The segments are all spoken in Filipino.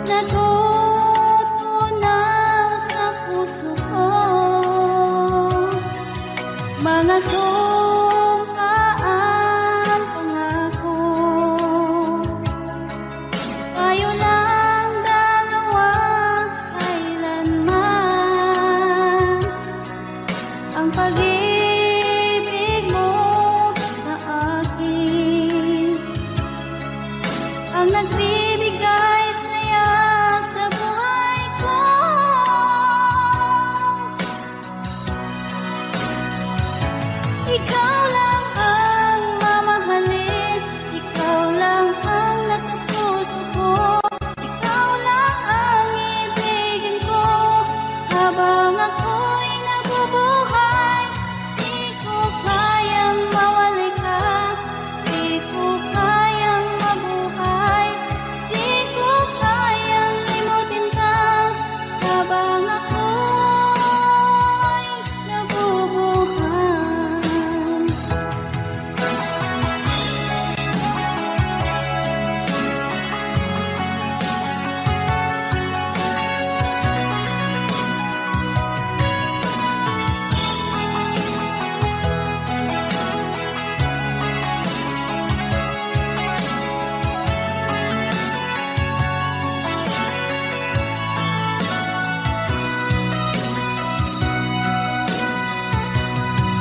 natutunaw sa puso ko. Mga sumkaang pangako, tayo lang dalawa kailanman. Ang pag-ibig mo sa akin ang nagbibigay saya sa buhay ko. Ikaw lang ang mamahalin, ikaw lang ang nasa puso ko. Ikaw lang ang ibigin ko habang ako'y nabubuhay. Di ko kayang mawalay ka, di ko kayang mabuhay, di ko kayang limutin ka habang ako'y nabubuhay.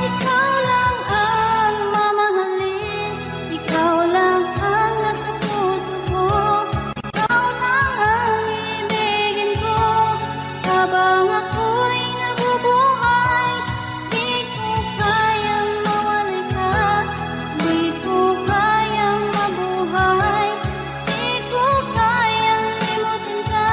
Ikaw lang ang mamahalin, ikaw lang ang nasa puso ko. Ikaw lang ang ibigin ko habang ako'y nabubuhay. Di ko kayang mawalay ka, di ko kayang mabuhay, di ko kayang limutin ka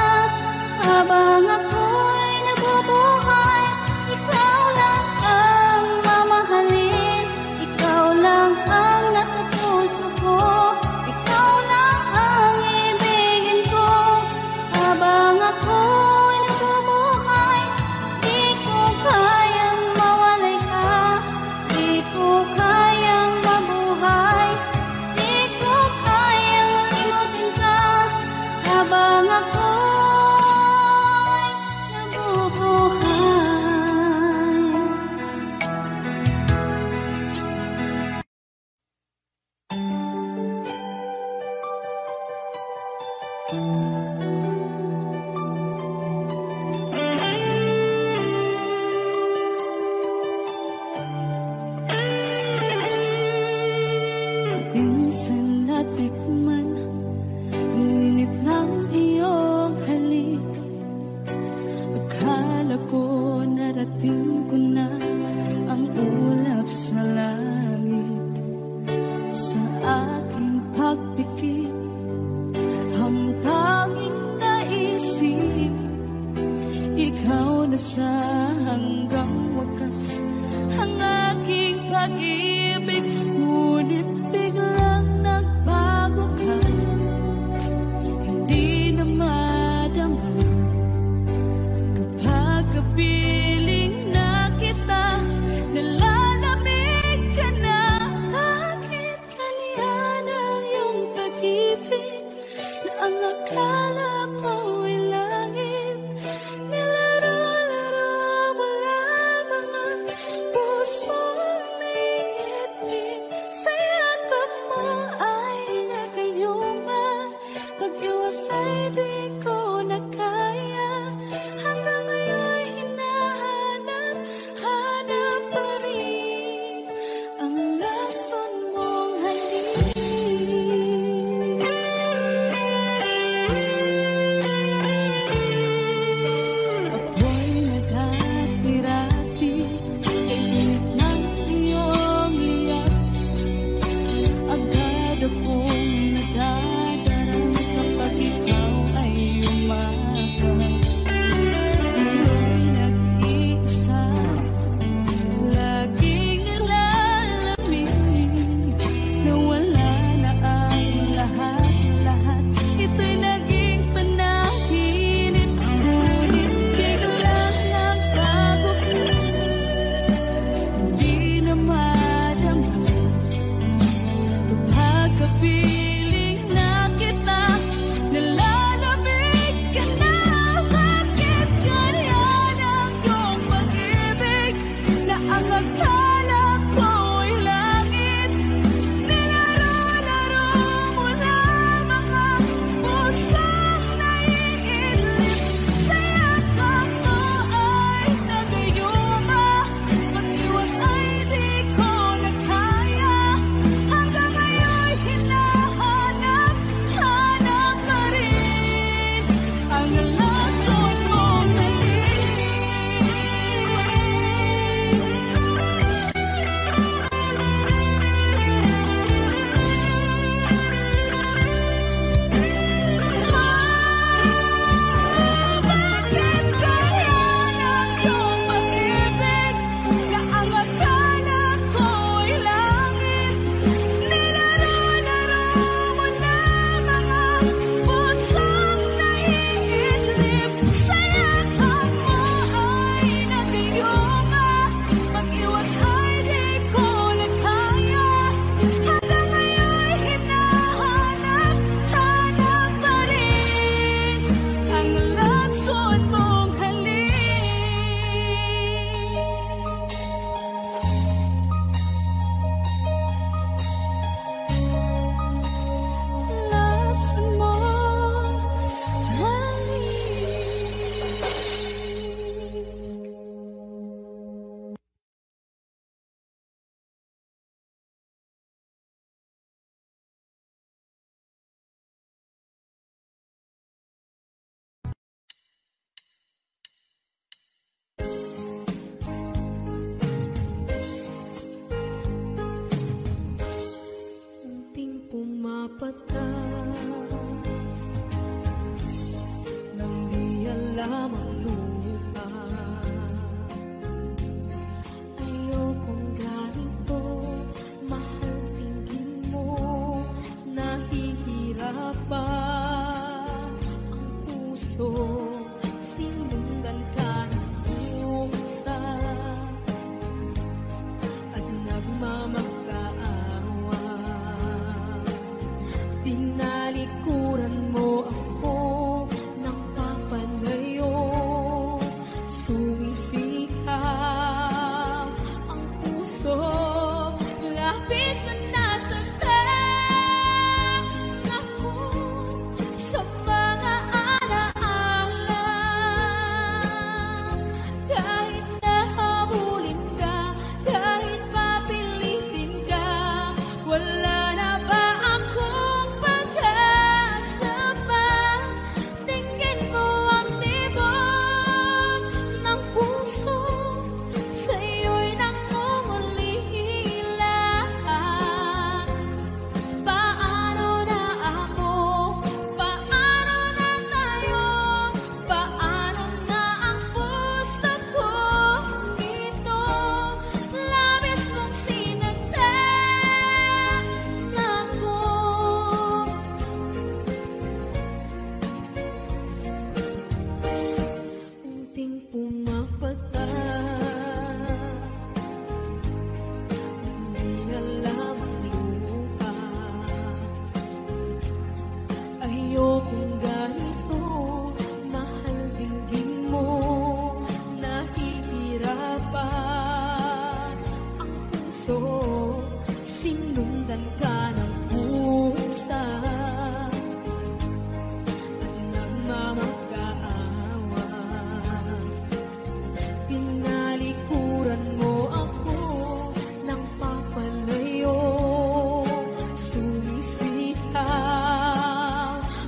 habang ako'y nabubuhay. Ikaw lang ang mamahalin, ikaw lang ang nasa puso ko. Ikaw lang ang ibigin ko habang ako'y nabubuhay. Di ko kayang mawalay ka, di ko kayang mabuhay, di ko kayang limutin ka habang ako'y nabubuhay. Minsan natikman ang init ng iyong halik. Akala ko narating ko na ang ulap sa langit. Sa aking pagpikit, ang tanging naisip, ikaw na sa hanggang wakas ang aking pag-ibig. Ngunit biglang nagbago ka, hindi na madama kapag kapiling na kita. Nalalamig ka na, bakit kalihan ang iyong pag-ibig na ang akala ko'y langit? Nilaro-laro mo lamang ang pusong naigit. Sa yakap mo ay nagayuma, pag-iwas ay di ko na kaya. Hanggang ngayon hinahanap pa rin ang lason mong halik. Ako'y naghatirati, init ng iyong iyak. Agad akong nadadarang kapag ikaw ay lamang lupa. Ayokong ganito, mahal tingin mo, nahihirapan ang puso, sinundan ka ng pusa at nagmamakaawa. Tinalikuran mo ako ng papalayo, sumisihaw ang puso, labis na nasaktan ako sa mga alaala. Kahit nahabulin ka, kahit papilitin ka, wala na ba akong pag-asa pa? Tingin mo ang tibok ng puso, sa'yo'y nangungulila. Paano na ako? Paano na tayo? Paano na ang puso kong ito? Labis mong sinaktan ako. Unting pumapata, hindi alam ang lupa. Ayokong ganito, mahal dinggin mo, nahihirapan ang puso, sinundan ka ng pusa at nagmamakaawa. Tinalikuran mo ako ng papalayo, sumisihaw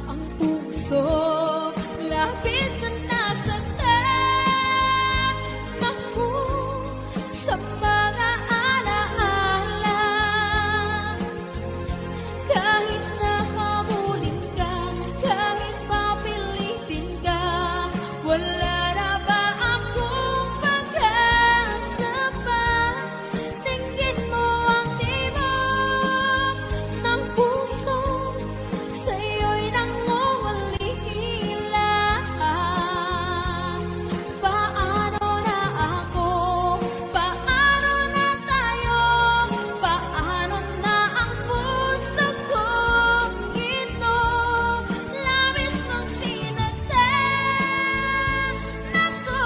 ang puso, labis na nasaktan ako sa mga alaala. Kahit nahabulin ka, kahit papilitin ka, wala na ba akong pag-asa pa? Tingin mo ang tibok ng puso, sa'yo'y nangungulila. Paano na ako? Paano na tayo? Paano na ang puso kong ito? Labis mong sinaktan ako,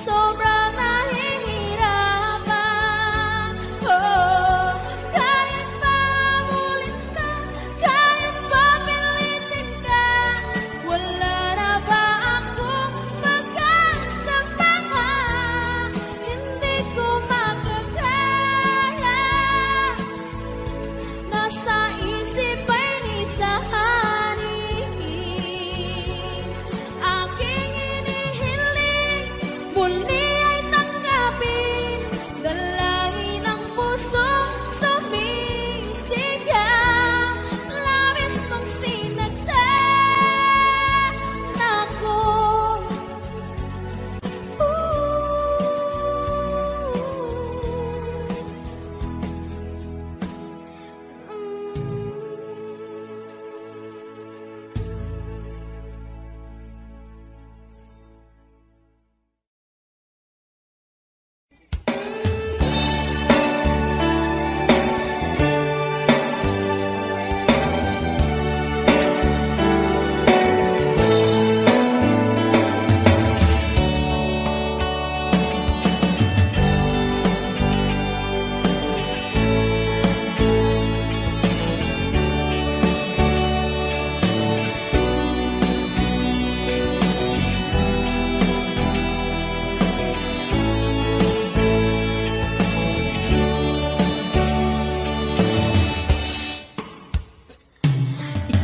sobrang nahihirapan. Oh, kahit mamulit ka, kahit papilitin ka, wala na ba akong pag-asa pa? Hindi ko makakaya, nasa isip ay nisahanin. Aking inihiling, muli ay tanggapin, dalangin ang pusong sumisigaw. Labis mong sinaktan ako.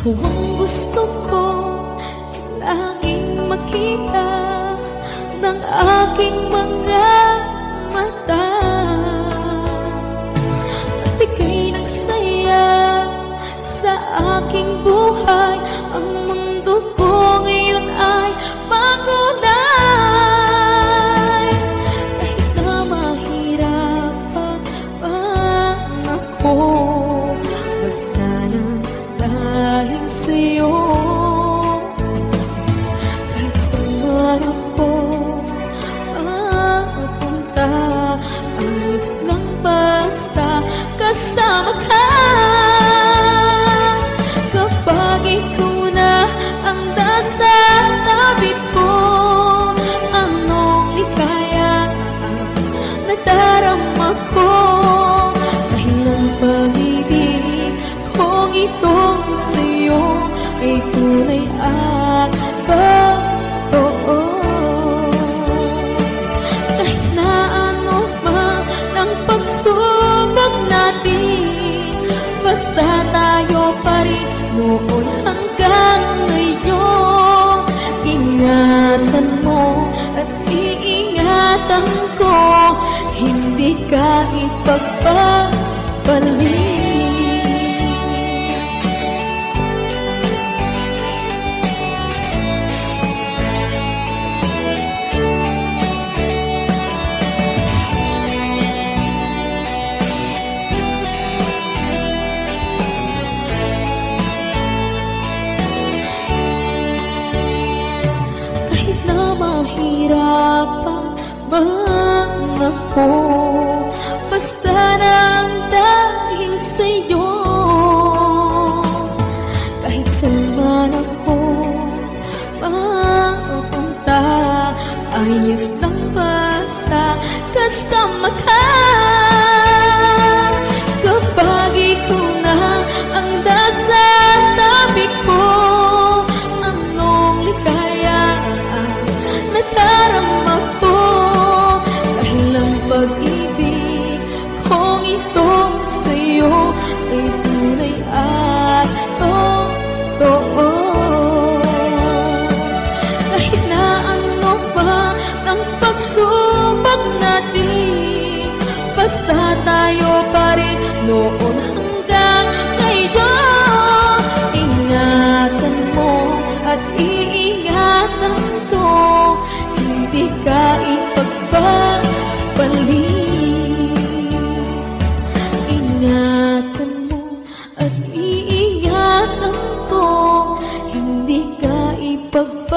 Ikaw ang gusto ko laging makita ng aking mga mata. At ika'y nagsaya sa aking buhay. Ang mundo ko ngayon ay bago kasama ka. Kapag ikaw na ang nasa tabi ko, anong likaya ang nadarama ko. Dahil ang pag-ibig kong itong sa'yo ay tunay at totoo. Kahit na ano man ang pagsubok natin, basta tayo pa rin noon hanggang ngayon. Ingatan mo at iingatan ko, hindi ka ipagpapalik. Mahirapan man ako, basta nang dahil sa'yo. Kahit saan ako mapunta, ayos lang basta kasama ka. Kapag ikaw na ang nasa tabi ko, anong likaya nadarama ko. Dahil ang pag-ibig kong itong sa'yo ay tunay at totoo. Kahit na ano pa ang pagsubok natin, basta tayo pa rin noon hanggang ngayon. Ingatan mo at iingatan ko, hindi ka ipagpapalik. Ingatan mo at iingatan ko, hindi ka ipagpapalik.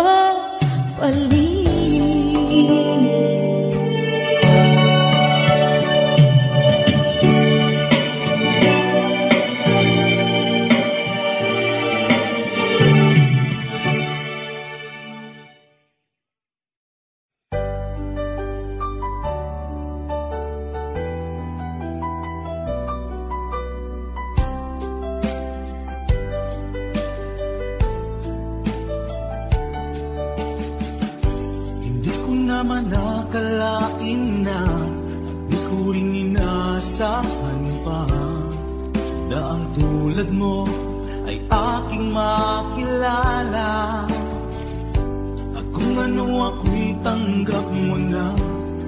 naman nakalain na di ko rin inasahan pa na ang tulad mo ay aking makilala. At kung ano ako'y tanggap mo na,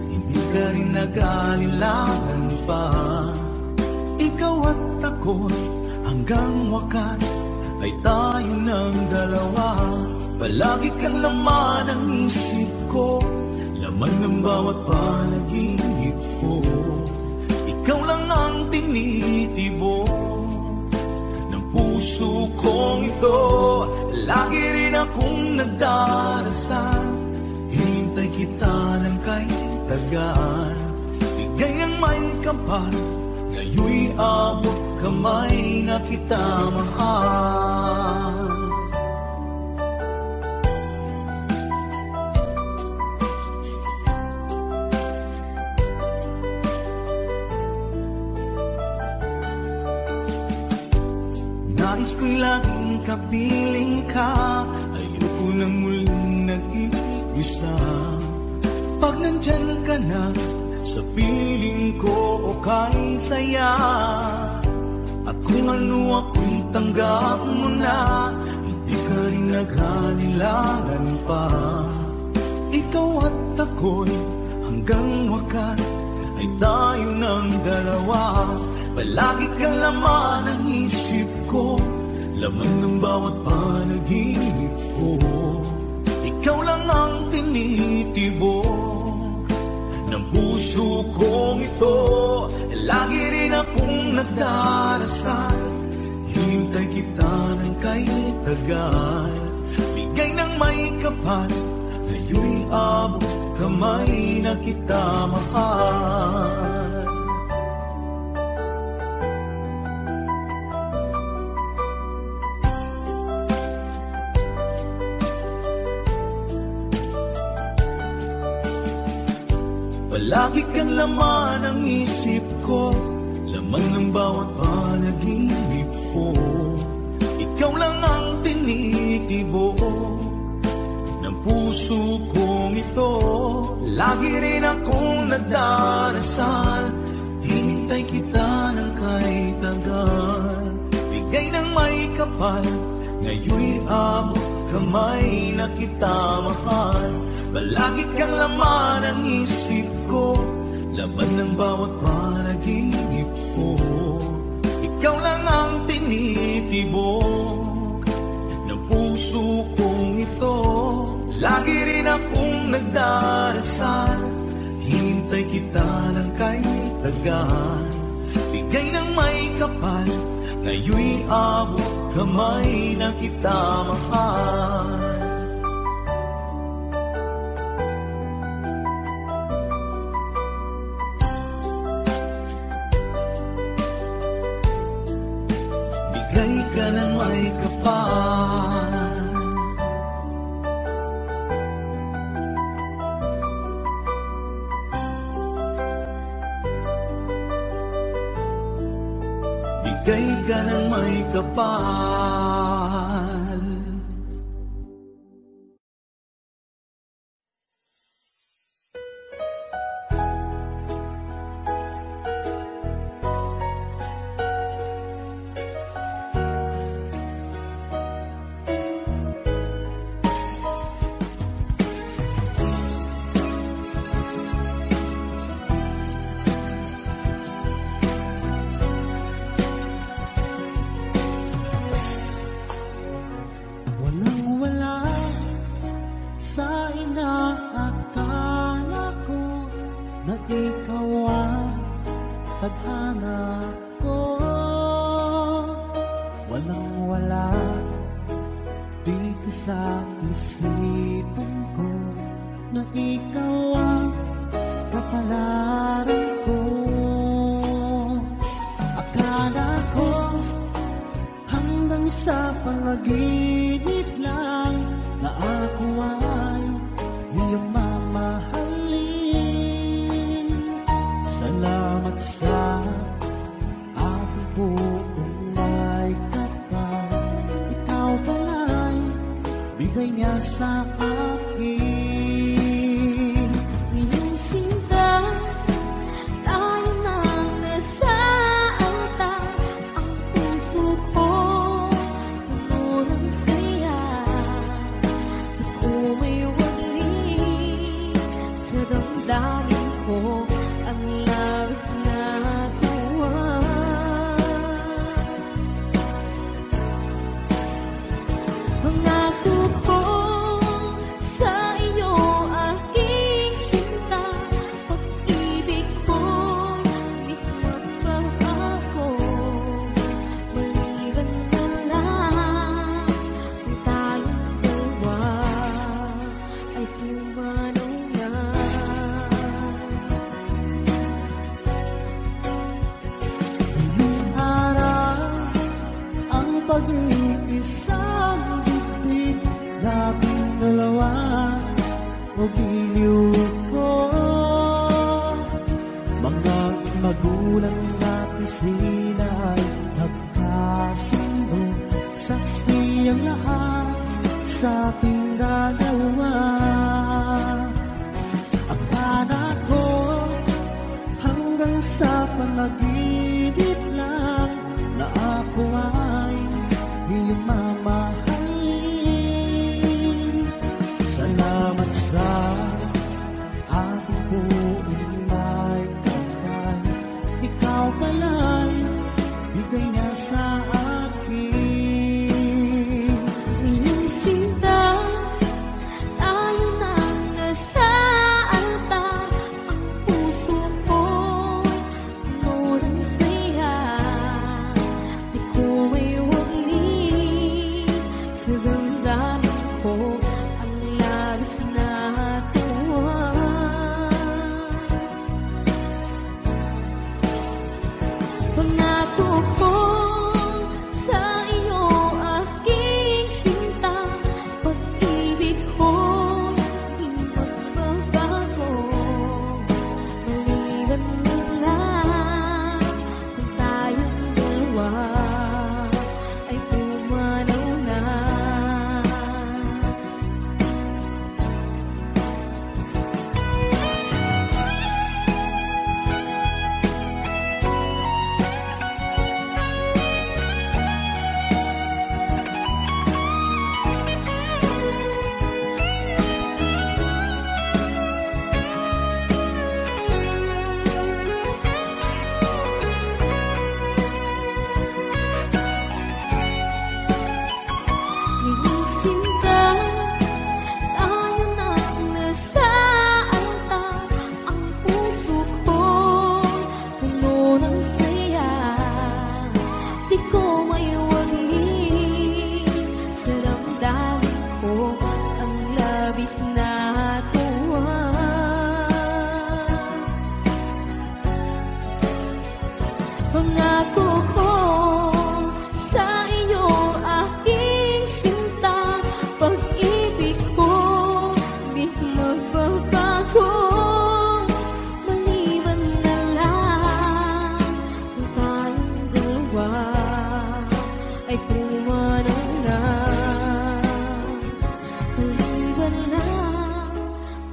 hindi ka rin nag-alilangan pa. Ikaw at ako hanggang wakas ay tayo ng dalawa. Palagi kang laman ng isip ko, laman ng bawat panaginip ko. Ikaw lang ang tinitibo ng puso kong ito. Lagi rin akong nagdarasal, hinintay kita ng kay tagal. Bigay ang may kapal, ngayon'y abot kamay na kita mahal. Nais ko'y laging kapiling ka, ayoko nang muling nag-iisa. Pag nandyan ka na, sa piling ko okay saya. At kung ano ako'y tanggap mo na, hindi ka rin nag-alilangan pa. Ikaw at ako'y hanggang wakas ay tayo ng dalawa. Palagi kang laman ng isip ko, laman ng bawat panaginip ko. Ikaw lang ang tinitibok ng puso kong ito. Lagi rin akong nagdarasal, hintay kita ng kay tagal. Bigay ng may kapal, ngayon'y abot kamay na kita mahal. Palagi kang laman ng isip ko, laman ng bawat panaginip ko. Ikaw lang ang tinitibo ng puso kong ito. Lagi rin akong nagdarasal, hinintay kita ng kay tagal. Bigay ng may kapal, ngayon'y abot kamay na kita mahal. Palagi kang laman ng isip ko, laman ng bawat panaginip ko. Ikaw lang ang tinitibok ng puso kong ito. Lagi rin akong nagdarasal, hintay kita ng kay tagal. Bigay ng may kapal, ngayon'y abot kamay na kita mahal. Bigay ka ng may kapal, bigay ka ng may kapal. Pangako ko sa iyo labis na tuwa. Pangako ko sa iyo, aking sinta, pag-ibig ko di magbabago. Maliban na lang kung tayong dalawa ay pumarang na. Maliban na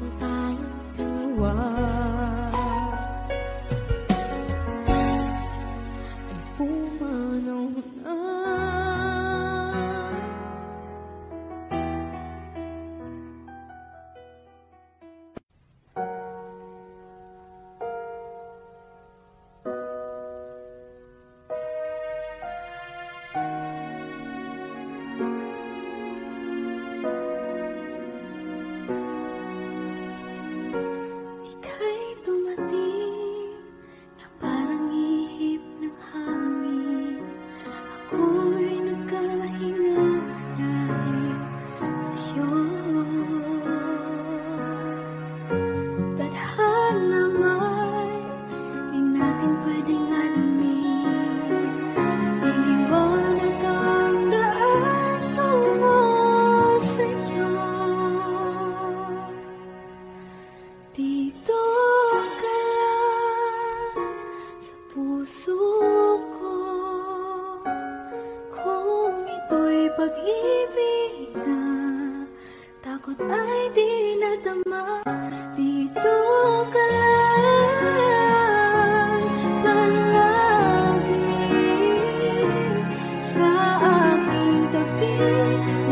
kung tayong dalawa ay pumarang na. Ika'y dumating na parang ihip ng hangin. Ako'y nagkahinga dahil sa'yo. Tadhana may di natin pwedeng alamin. Iniwanag ang daan tungo sa'yo. Dito ka lang sa puso ko. Kung ito'y pag-ibig na takot ay di nadama. Dito ka lang palagi sa aking tabi.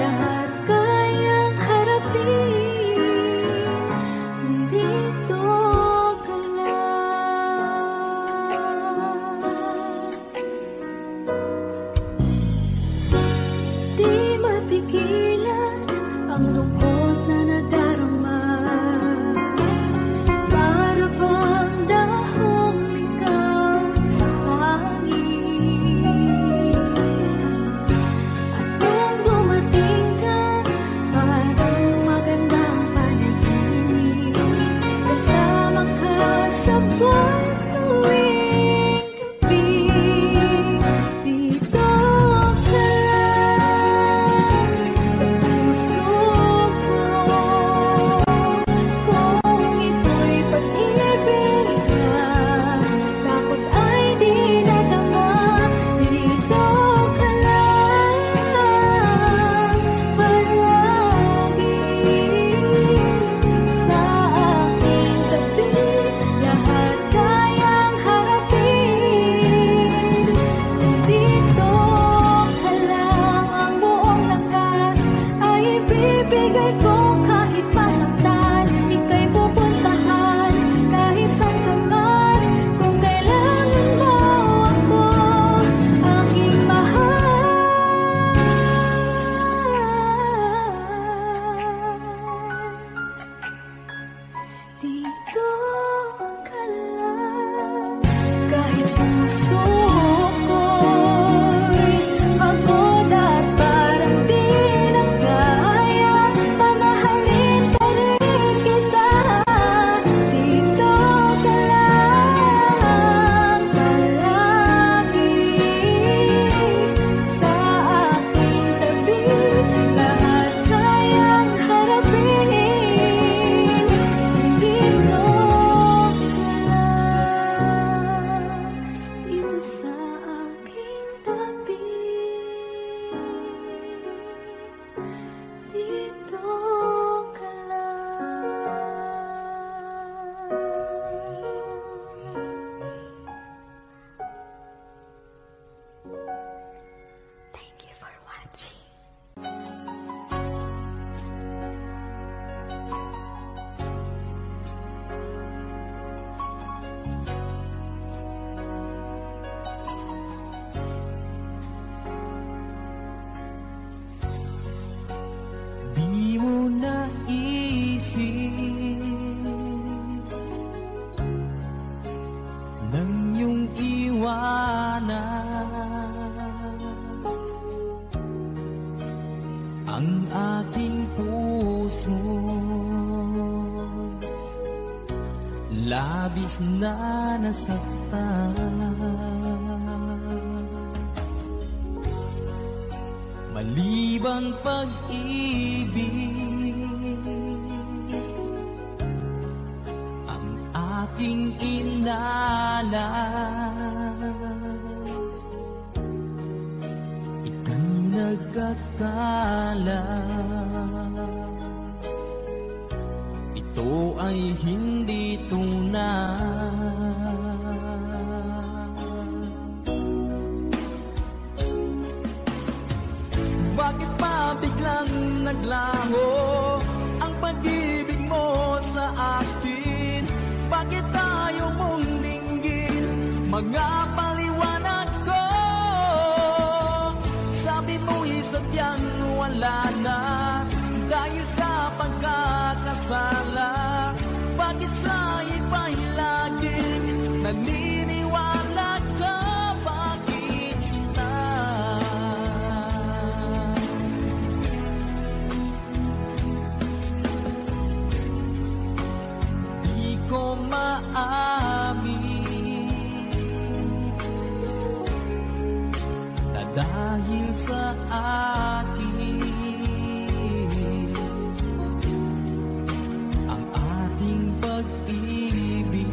Lahat kayang harapin kung dito ka lang. Di mapigilan ang lungkot na nadarama. labis na nasaktan. Malibang pag-ibig ang aking inalas, ika'y nagkakalat. Ito ay hindi tunay. Bakit pa biglang naglaho ang pag-ibig mo sa akin? Bakit tayo mong dinggin mga paliwanag ko? Sabi mo'y sadyang wala na dahil sa pagkakasala. Bakit sa iba'y laging naniniwala ka? Bakit sinta? Di ko maamin na dahil sa akin pag-ibig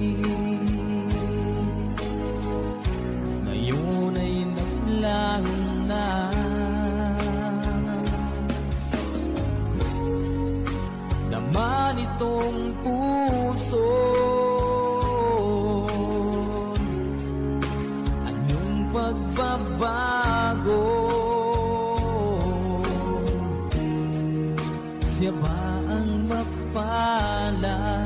ngayon ay naglaho na. Naman itong puso, anong pagbabago? Siya ba ang mapalad?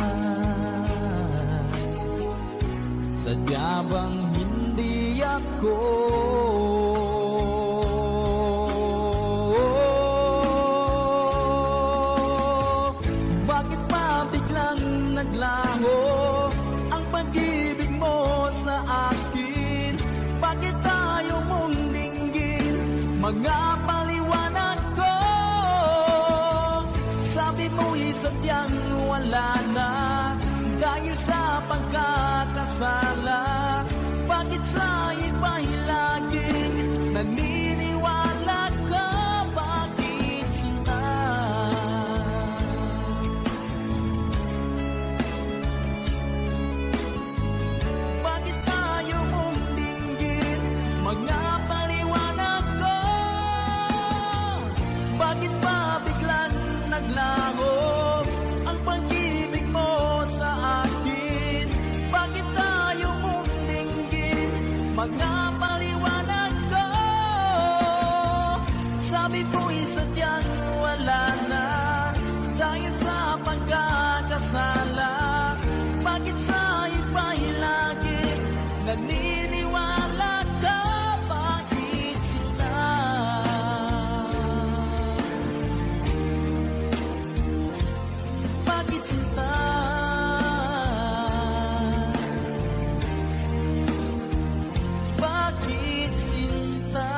Sadya bang hindi ako? Bakit pa biglang naglaho ang pag-ibig mo sa akin? Bakit tayo mong dinggin mga paliwanag ko? Sabi mo'y sadyang wala na dahil sa pagkakasala. Bakit sa iba'y laging naniniwala ka? Bakit sinta? Bakit tayo mong dinggin mga paliwanag ko? Bakit pa biglang naglaho ang pag-ibig mo sa akin? Bakit tayo mong dinggin mga paliwanag ko? Sabi mo'y sadyang wala na dahil sa pagkakasala. Bakit sa iba'y laging naniniwala ka? Bakit sinta? Bakit sinta? Bakit sinta?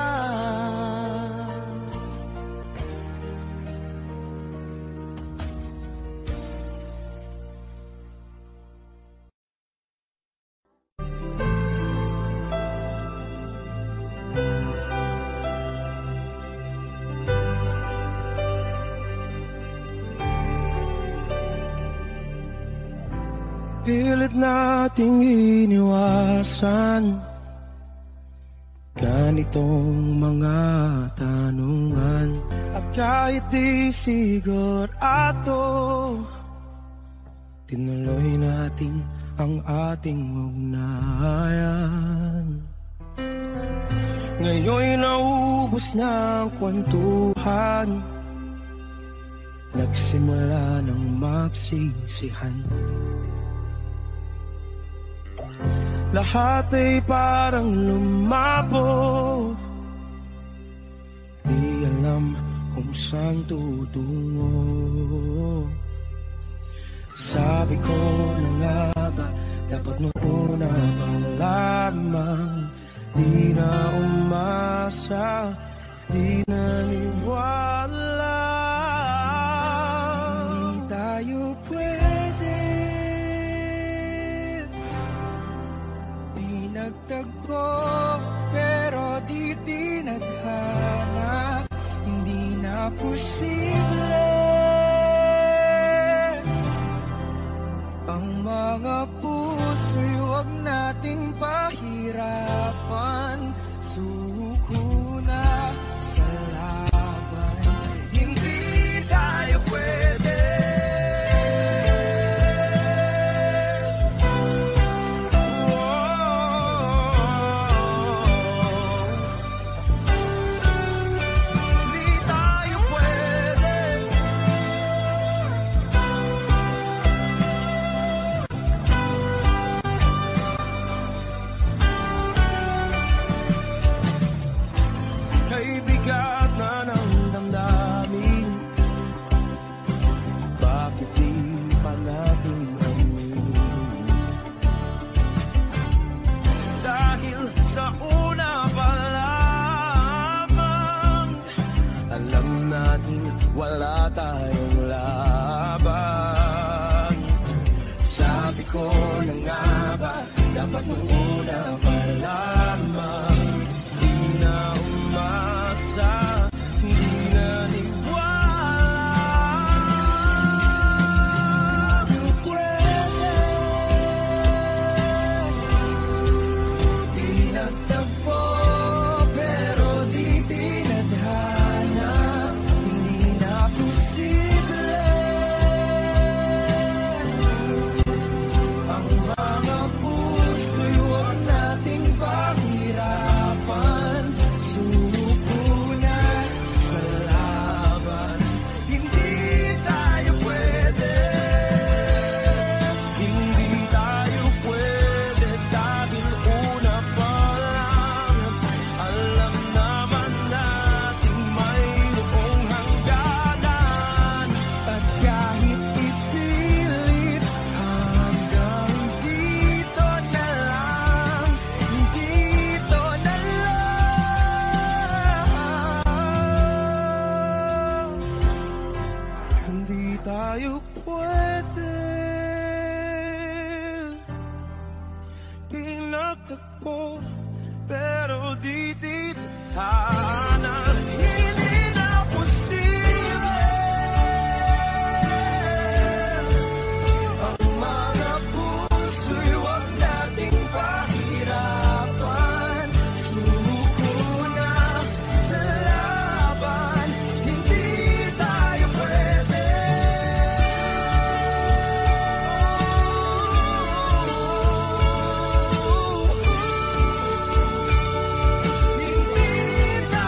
Pilit nating iniwasan ganitong mga tanungan, at kahit di sigurado, tinuloy natin ang ating ugnayan. Ngayon'y naubos na ang kwentuhan, nagsimula ng magsisihan. Lahat ay parang lumabo, di alam kung saan tutungo. Sabi ko na nga ba, dapat nung una pa lamang, di na umasa, di naniwala. Hindi tayo pwede nagtagpo, pero di tinadhana, hindi na posible. Ang mga puso'y huwag nating pahirapan, suko na sa laban, hindi tayo pwede. Bigat na ng damdamin, bakit di pa natin amin? Dahil sa una pa lamang, alam natin wala tayong laban. Sabi ko na nga ba, dapat nung una pa lamang, di na hindi naniwala. Di nagtagpo, pero di tinadhana, hindi na posible. Ang mga puso'y huwag nating pahirapan, tayo pwede. Pinagtagpo, pero di tinadhana, hindi na posible. Ang mga puso'y huwag nating pahirapan, suko na sa laban, hindi tayo pwede. Hindi tayo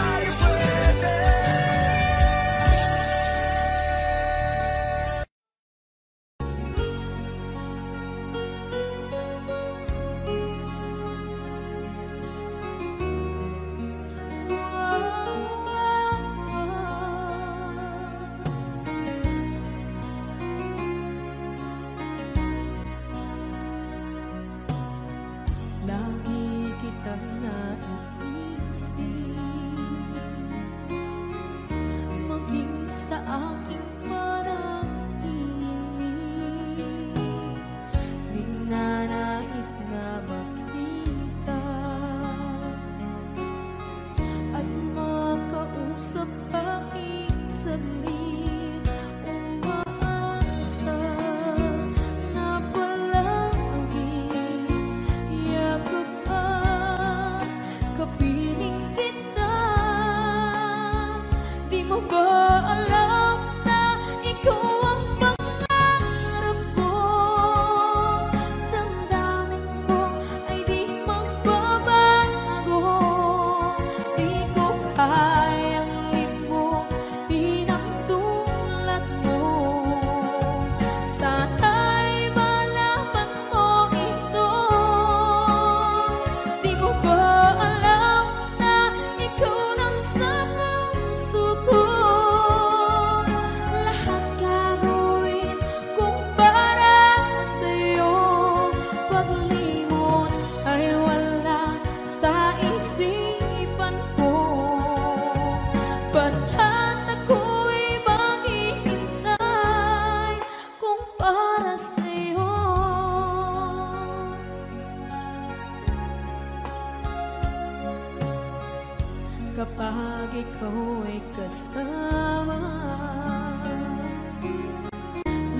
ikaw ay kasama.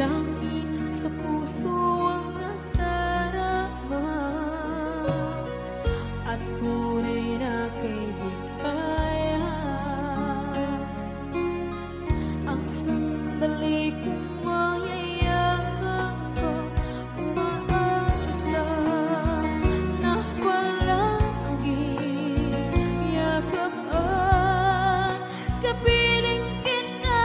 Langit sa puso ang nadarama, at tunay na kaibigan. Ang sandali kong mayayakap ko, umaasa na palaging yakap at kapiling kita.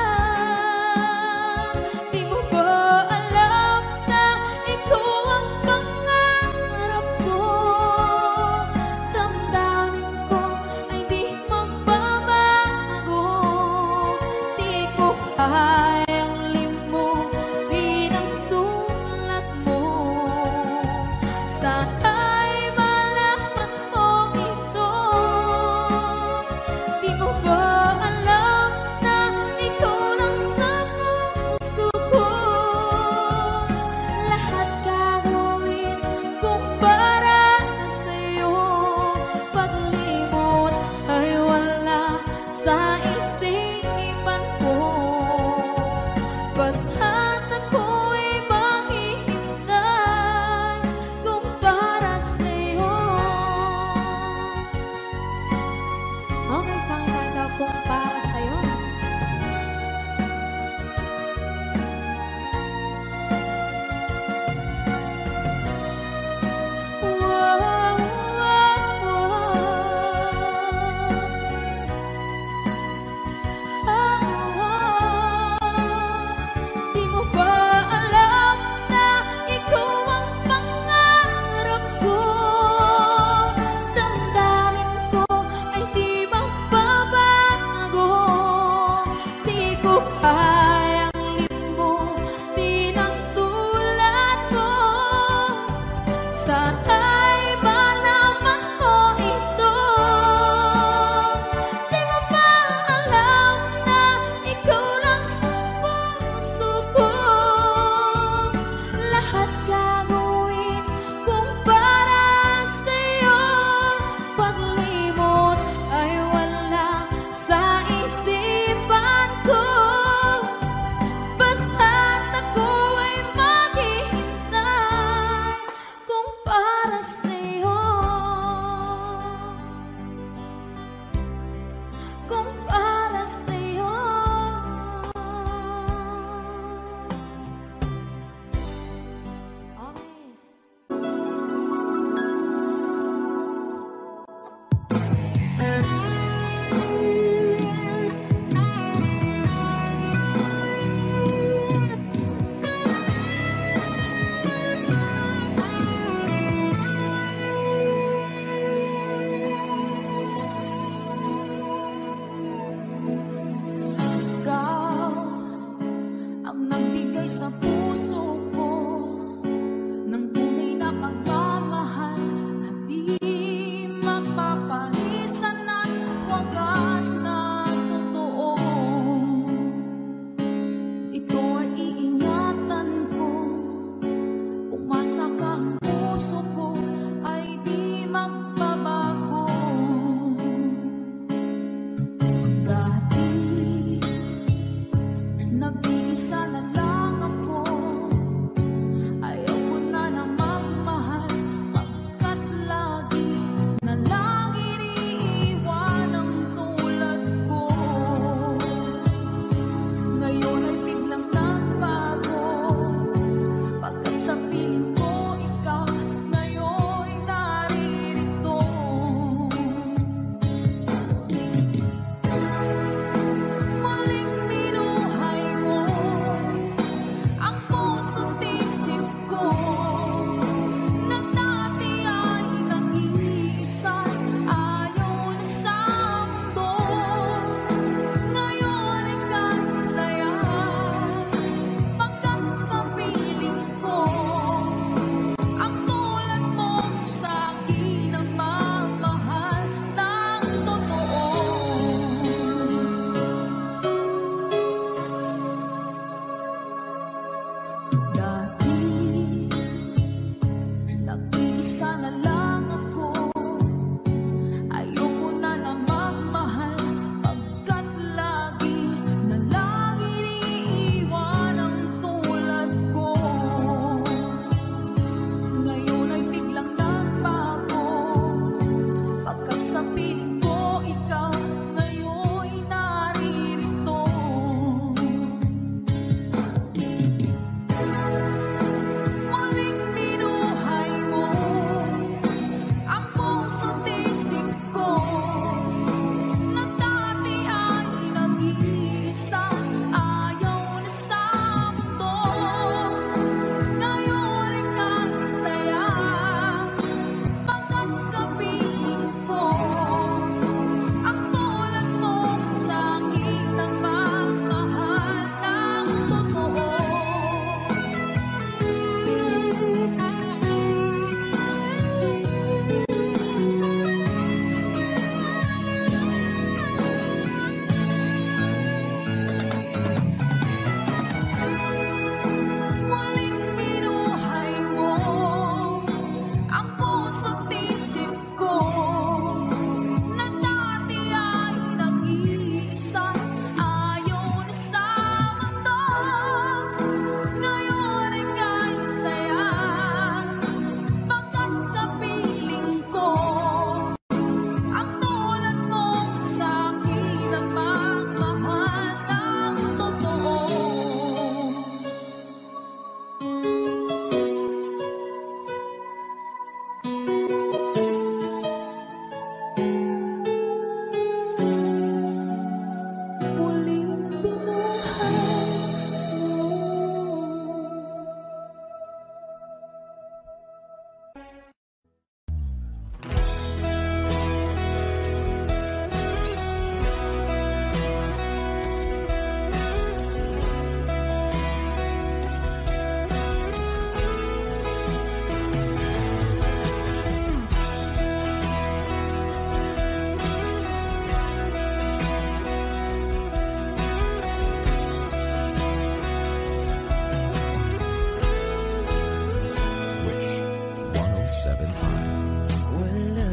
Wala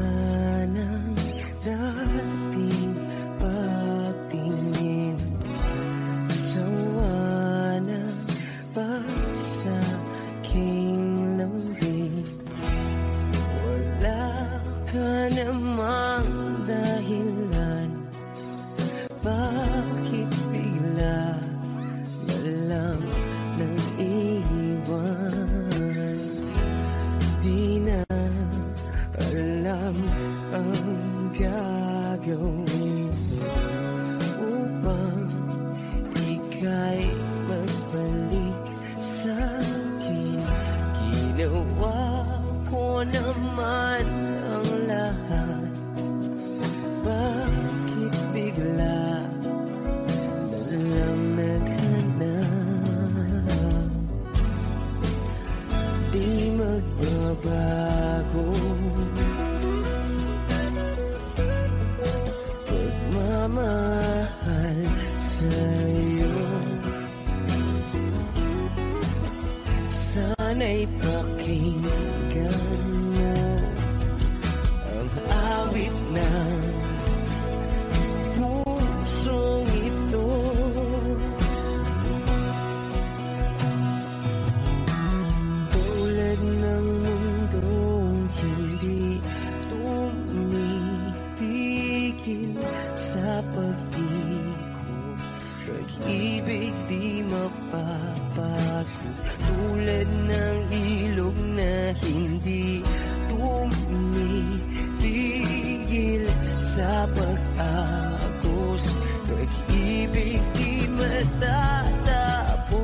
nang dating pagtingin, sawa na ba sa aking lambing? Wala ka namang dahilan, bakit bigla na lang nag-iwan? Di na alam ang gagawin upang ika'y magbalik sa'kin. Ginawa ko naman ang lahat, bakit bigla na lang naghanap? Di magbabago pagmamahal sa'yo. Sana'y pakinggan mo ang awit ng pusong ito. Tulad ng mundong hindi tumitigil sa pag-ikot, pag-ibig di mapapago. Tulad ng ilog na hindi tumitigil sa pag-agos, pag-ibig di matatapos.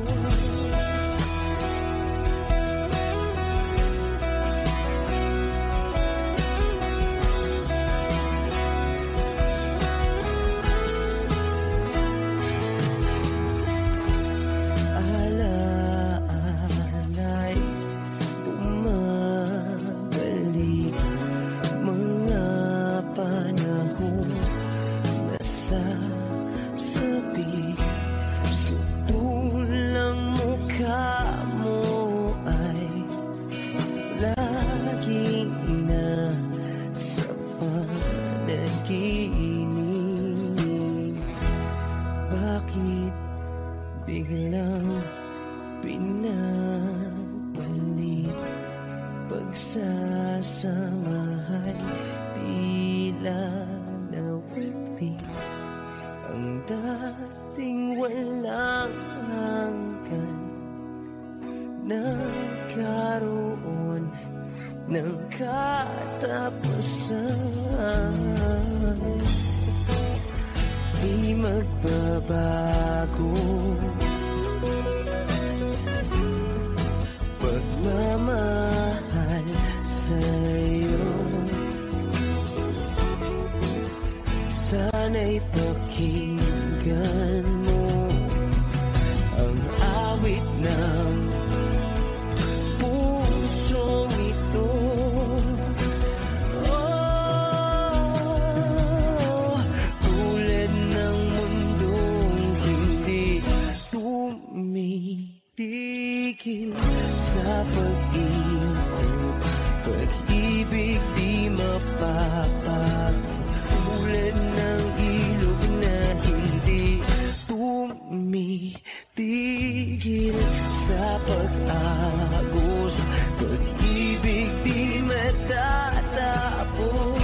Alaala'y bumabalik, mga panahon nasasabi. Sutulang mukha mo ay laging nasa panaginip. Bakit biglang pinabalik? Pagsasamahay tila nawagli, ang dating walang hanggan nagkaroon ng katapusan. Di magbabago pagmamahal sa'yo. Sana'y pakinggan mo ang awit ng pusong ito. Tulad ng mundong hindi tumitigil sa pag-ikot, pag-ibig di mapapago. Tulad ng ilog na hindi tumitigil sa pag-agos, pag-ibig di matatapos.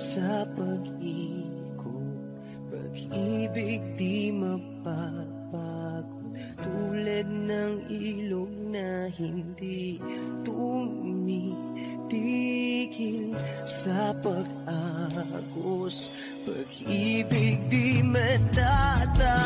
sa pag-ikot. Pag-ibig di mapapagod, tulad ng ilog na hindi tumitigil sa pag-agos. Pag-ibig di matatapos.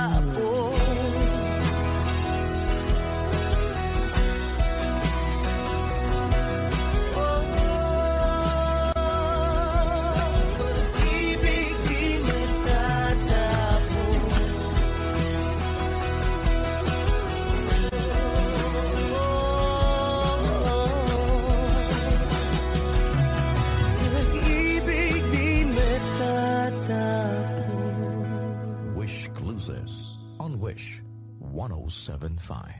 On Wish 107.5.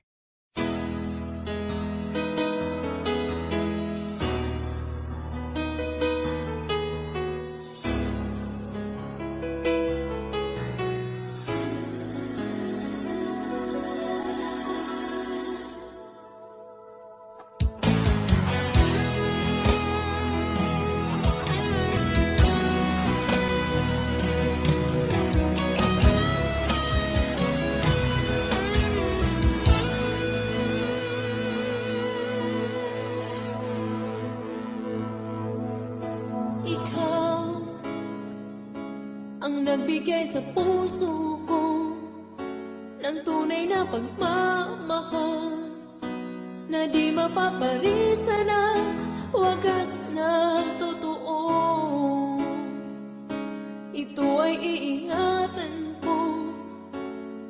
Nagbigay sa puso ko ng tunay na pagmamahal na di mapaparisan at wagas na totoo. Ito ay iingatan ko,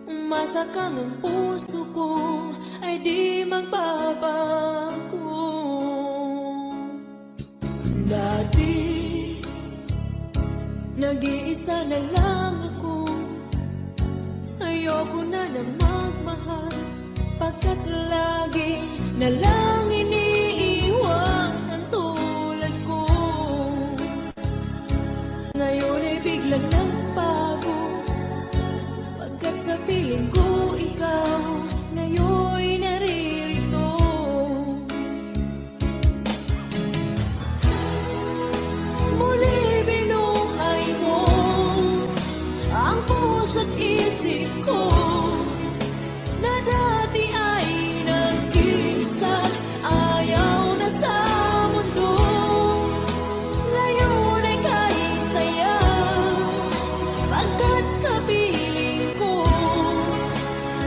umasa kang ang puso ko ay di magbabago. Dati nag-iisa na lang ako, ayoko na magmahal, pagkat lagi na lang iniiwan ang tulad ko. Ngayon ay biglang nagbago, pagkat sa piling ko ikaw ngayon'y naririto. Muli puso't isip ko na dati ay nag-iisa, ayaw na sa mundo. Ngayon ay kahit saya, pagkat kapiling ko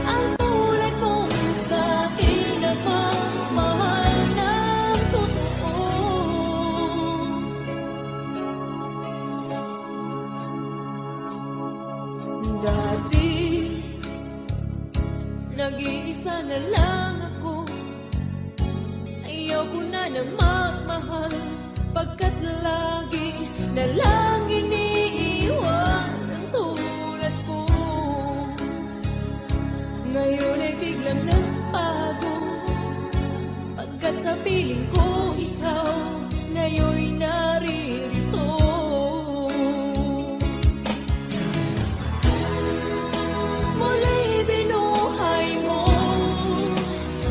ang tulad mong sa'kin na mamahal ng totoo. Dati, nag-iisa na lang ako, ayaw ko na magmahal, pagkat lagi na lang iniiwan ang tulad ko. Ngayon ay biglang nagbago, pagkat sa piling ko ikaw ngayon'y naririto.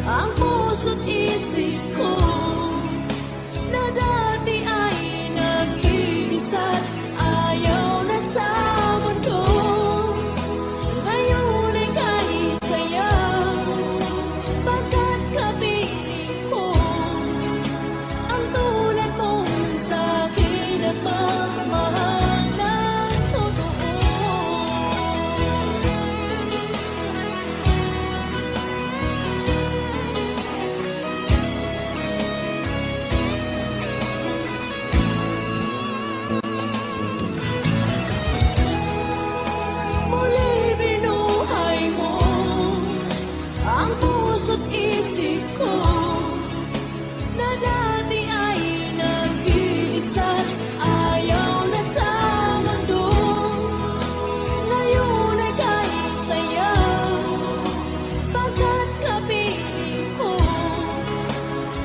Ang puso't isip ko na dati ay nag-iisa, ayaw na sa mundo. Ngayon ay kahit saya, pagkat kapiling ko ang tulad mong sa'kin at mamahal ng totoo. Isip ko na dati ay nag-iisa, ayaw na sa mundo. Ngayon ay kahit saya, pagkat kapiling ko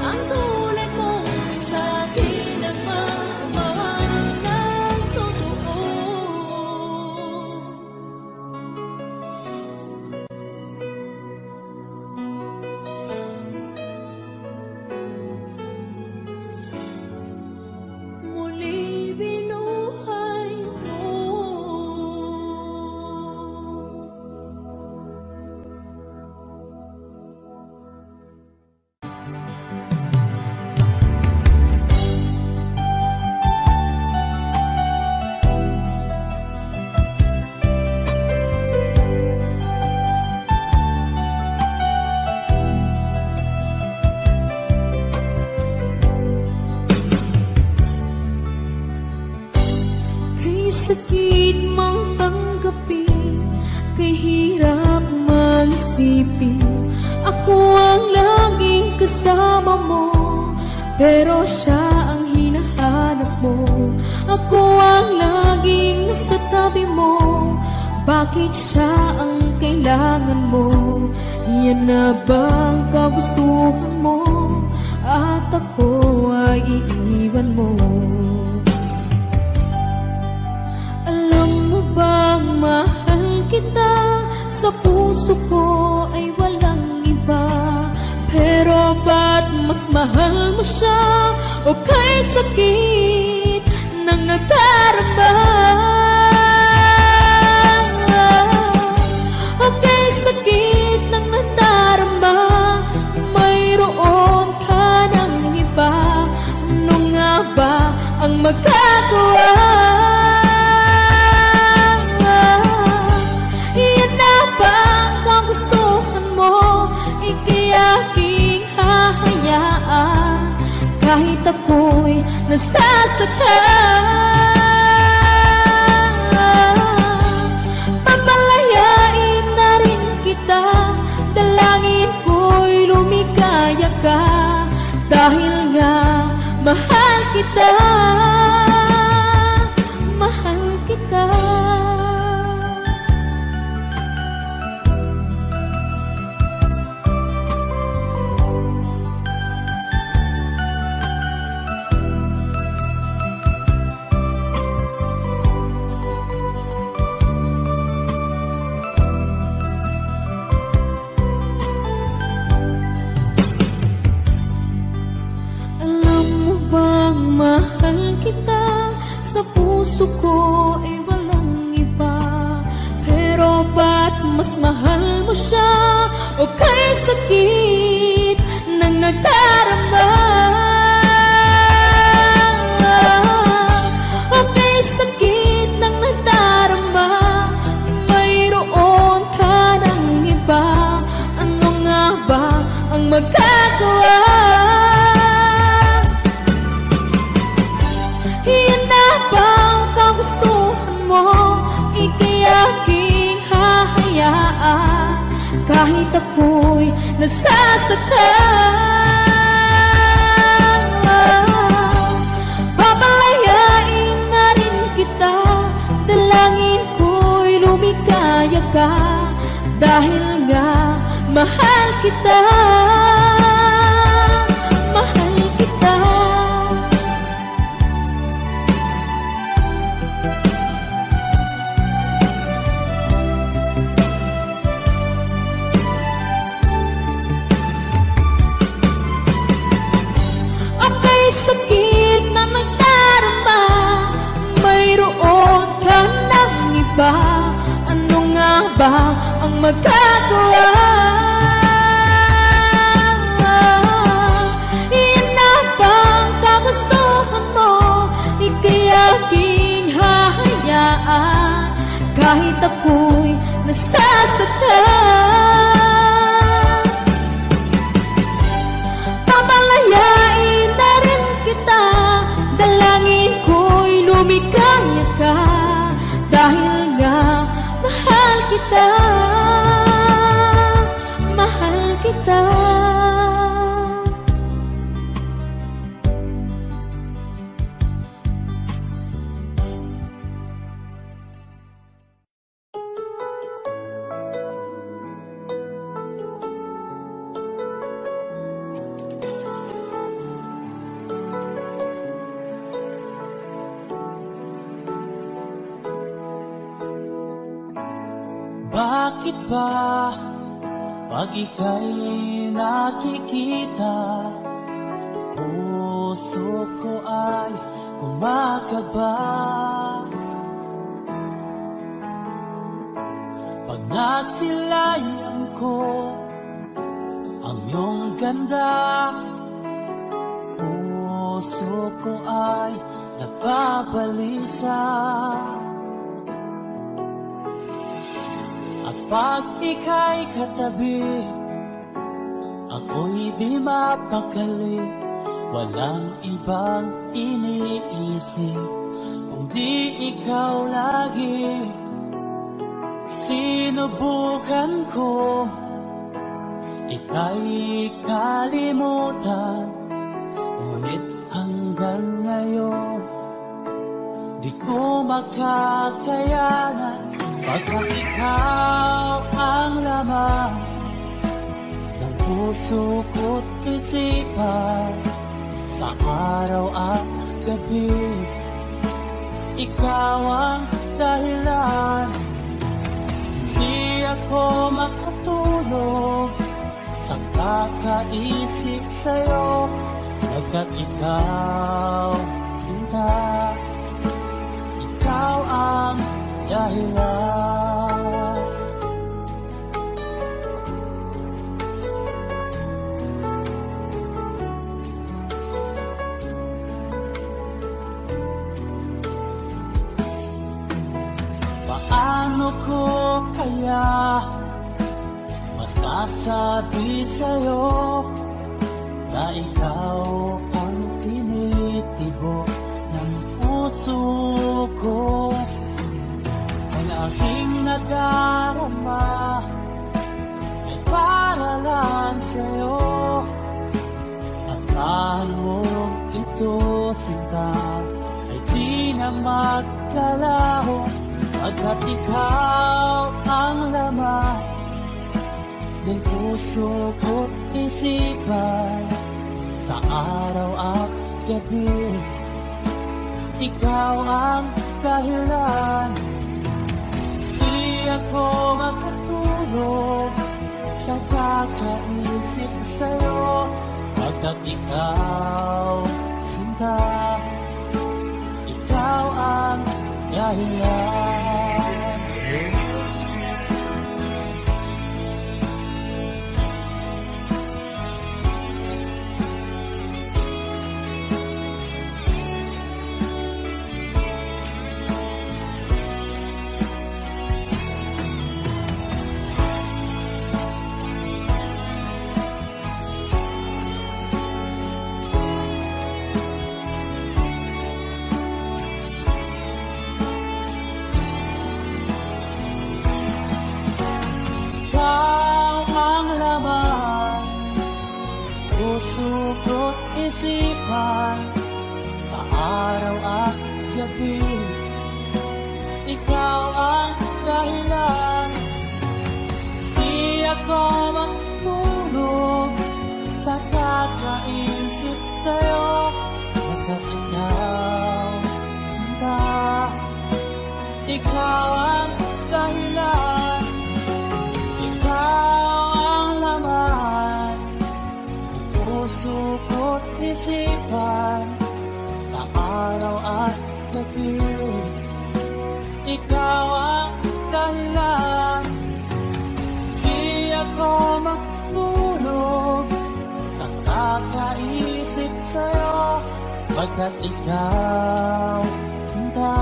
ang tulad mong sa'kin na mamahal ng totoo. Ako ang laging kasama mo, pero siya ang hinahanap mo. Ako ang laging nasa tabi mo, bakit siya ang kailangan mo? Yan na bang kagustuhan mo? At ako ay iiwan mo. Alam mo bang mahal kita? Sa puso ko ay walang iba. Pero ba't mas mahal mo siya? O kay sakit ng nadarama? O kay sakit ng nadarama? Mayroon ka ng iba. Ano nga ba ang magagawa? Yan na ba ang kagustuhan mo? Ikayaking hahayaan kahit ako'y nasasaktan. Papalayain na rin kita, dalangin ko'y lumikaya ka, dahil nga mahal kita, mahal kita. Mahal kita, sa puso ko ay walang iba. Pero ba't mas mahal mo siya? O kay sakit ng nadarama? O kay sakit ng nadarama? Mayroon ka ng iba. Ano nga ba ang magagawa? Yan na ba ang kagustuhan mo? Ikayaking hahayaan kahit ako'y nasasaktan. Papalayain na rin kita, dalangin ko'y lumikaya ka, dahil nga mahal kita, mahal kita. Sakit na magdarama, mayroon ka ng iba. Ano nga ba ang magagawa? Yan na ba ang kagustuhan mo? Ikayaking hahayaan kahit ako'y nasasaktan. Papalayain na rin kita, dalangin ko'y lumikaya ka, dahil nga mahal kita, mahal kita. Bakit ba pag ika'y nakikita, puso ko ay kumakaba? Pag nasilayan ko ang iyong ganda, puso ko ay napabalisa. Pag ika'y katabi, ako'y di mapakali. Walang ibang iniisip kundi ikaw lagi. Sinubukan ko ika'y kalimutan. Ngunit hanggang ngayon di ko makakayanan, pagkat ikaw ang laman ng puso ko't isipan. Sa araw at gabi, ikaw ang dahilan. Hindi ako makatulog sa kakaisip sa'yo, pagkat ikaw, Sinta, ikaw ang dahilan. Paano ko kaya masasabi sa'yo na ikaw ang tinitibok ng puso ko? Ang aking nadarama ay para lang sa'yo. At mo ito, Sinta, ay di na magkalaho, pagkat ikaw ang laman ng puso ko't isipan. Sa araw at gabi, ikaw ang dahilan. Di ako makatulog sa kakaisip sa'yo, pagkat ikaw, Sinta, ikaw ang dahilan. Isipan sa araw at gabi, ikaw ang dahilan. Di ako matulog sa kakaisip sa'yo, pagkat ikaw, Sinta, ikaw ang dahilan. Ikaw ang laman ng puso ko't isipan. Sa araw at gabi, ikaw ang dahilan. Di ako matulog sa kakaisip sa'yo, pagkat ikaw, Sinta,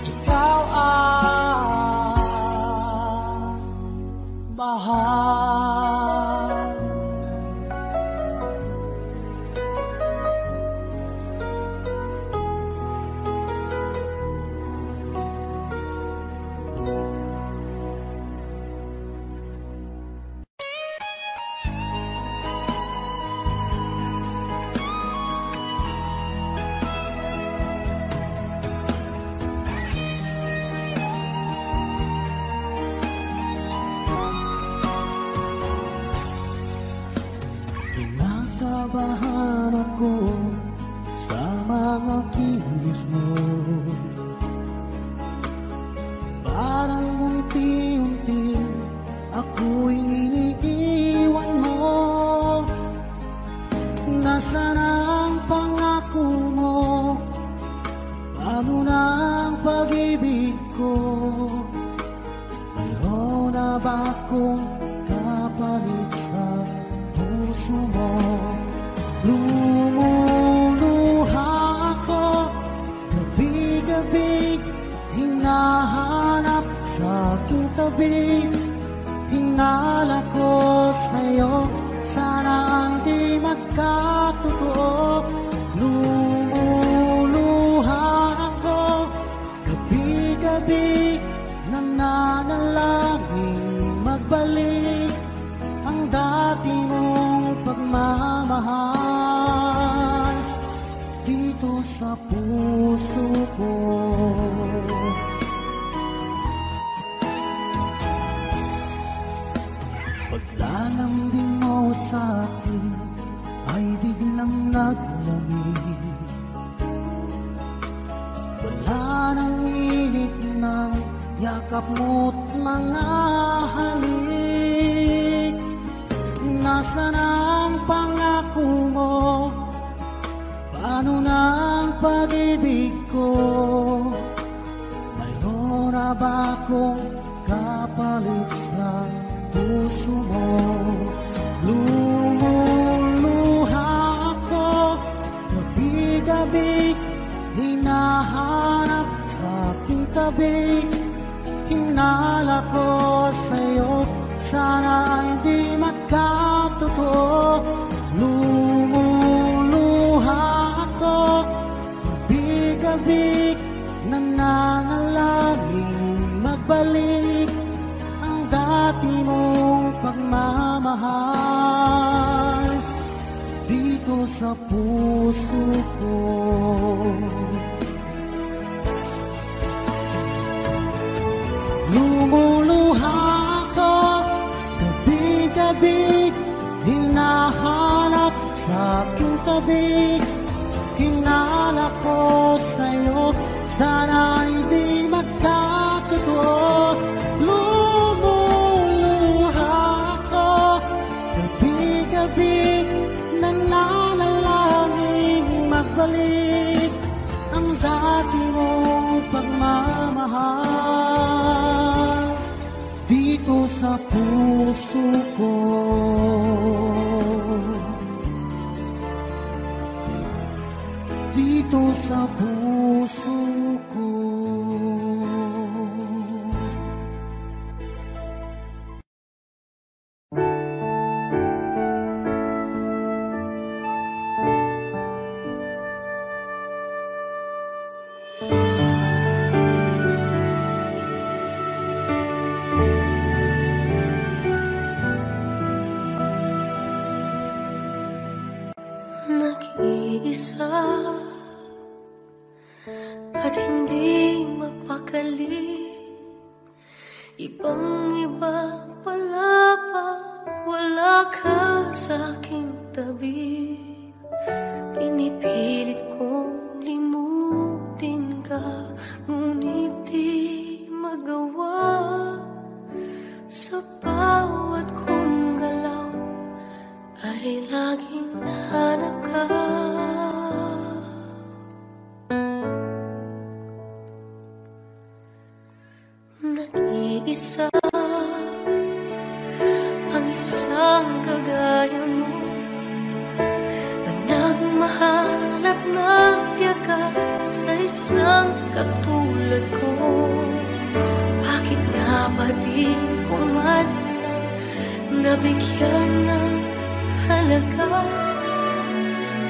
ikaw ang mahal. lambing mo sa akin ay biglang naglamig. Wala nang init ng yakap mo't mga halik. Nasaan ang pangako mo? Paano na ang pag-ibig ko? Mayroon na ba akong kapalit sa puso mo? Lumuluha ako, gabi-gabi, hinahanap sa aking tabi. Hinala ko sa'yo, sana hindi magkatotoo. Lumuluha ako, gabi-gabi, nananalangin magbalik ang dati mong pagmamahal dito sa puso ko. Lumuluha ako, gabi-gabi, hinahanap sa aking tabi. Hinala ko sa'yo, sana hindi magkatotoo. Lumuluha ako, gabi-gabi, nananalangin magbalik ang dati mong pagmamahal dito sa puso ko. Dito sa puso ko. Nag-iisa at hindi mapakali, ibang-iba pala pa, wala ka sa aking tabi. Pinipilit kong limutin ka, ngunit di magawa. Sa bawat kong galaw ay laging hanap ka. Nag-iisa ang isang kagaya mo, na nagmahal at nagtiyaga sa isang katulad ko. Bakit nga ba di ko man nabigyan ng halaga?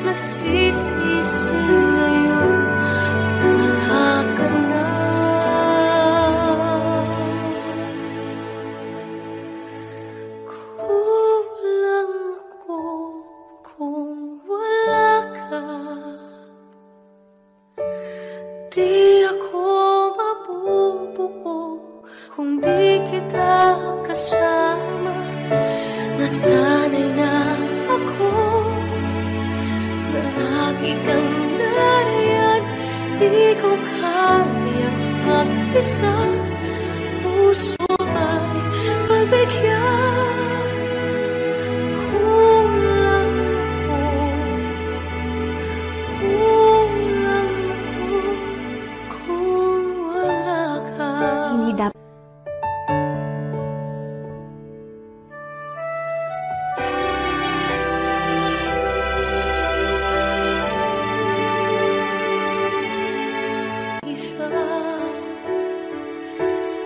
Nagsisisi ngayon, wala ka na. Kulang ako kung wala ka. Di ako mabubuo kung di kita kasama. Nasanay na ako na lagi kang nariyan. Di ko kaya mag-isa, puso ay pagbigyan. Kulang ako kung wala ka. Hindi dapat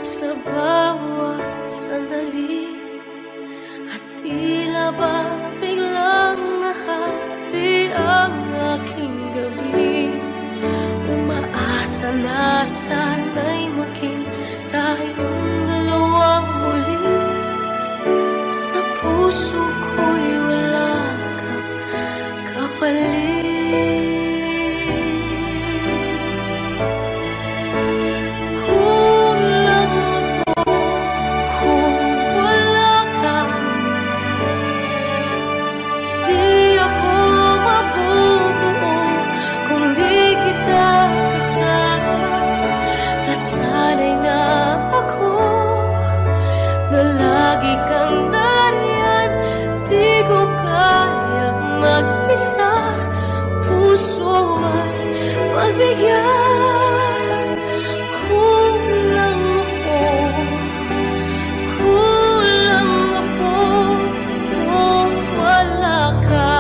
sa bawat sandali, at tila ba biglang nahati ang aking gabi. Umaasa na sana'y maging tayong dalawang muli. Sa puso ko'y wala kang kapalit. lagi kang nariyan. Di ko kayang mag-isa, puso ay magbigyan. Kulang ako kung wala ka.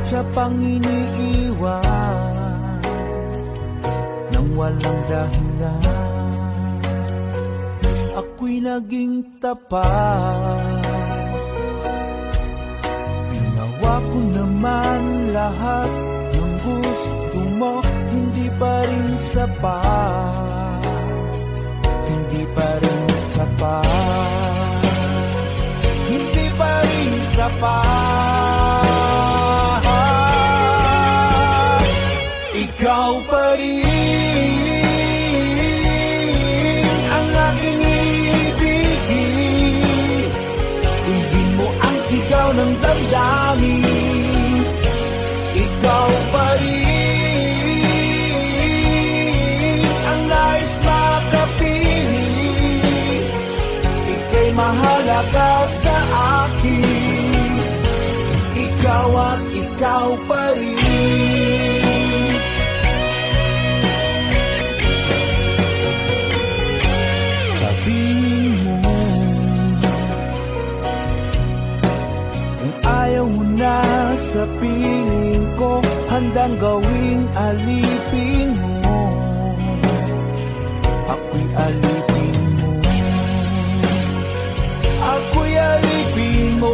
Siya pang iniiwan nang walang dahilan. Ako'y naging tapat, ginawa ko naman lahat ng gusto mo. Hindi pa rin sapat, hindi pa rin sapat, hindi pa rin sapat. Ikaw pa rin ang aking ibigin. Tingin mo ang sigaw ng damdamin. Ikaw pa rin ang nais makapiling. Ika'y mahalaga sa akin. Ikaw at ikaw pa rin. Ayaw mo na sa piling ko, handang gawing alipin mo. Ako'y alipin mo, ako'y alipin mo.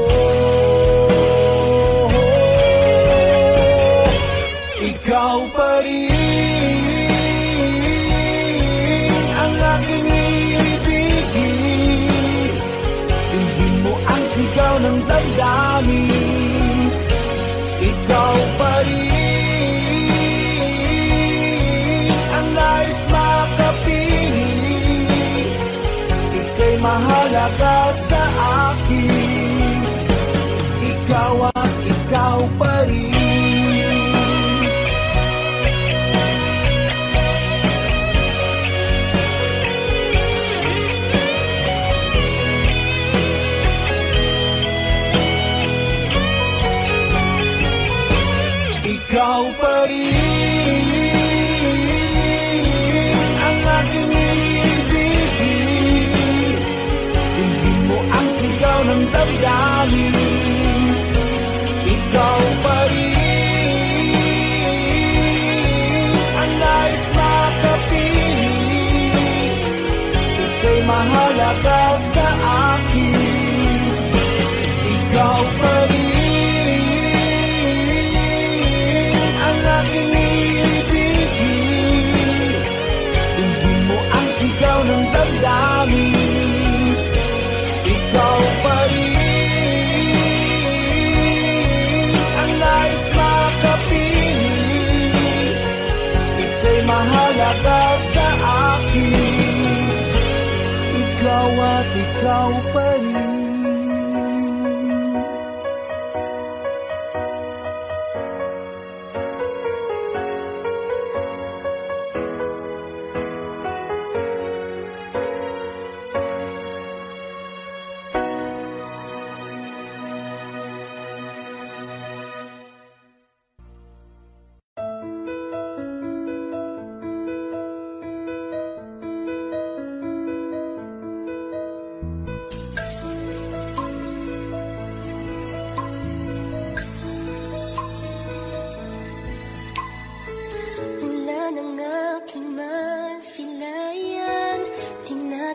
Ikaw pa rin ang aking ibigin. Tingin mo ang sigaw ng damdamin. Ikaw pa rin ang nais makapiling. Ika'y mahalaga sa akin. Ikaw at ikaw pa rin. Ikaw pa rin ang aking ibigin. Tingin mo ang sigaw ng damdamin. Ikaw pa rin ang nais makapiling. Ika'y mahalaga sa akin. Ikaw pa rin ang aking ibigin. damdamin, ikaw pa rin ang nais makapiling. Ika'y mahalaga sa akin, ikaw at ikaw pa rin.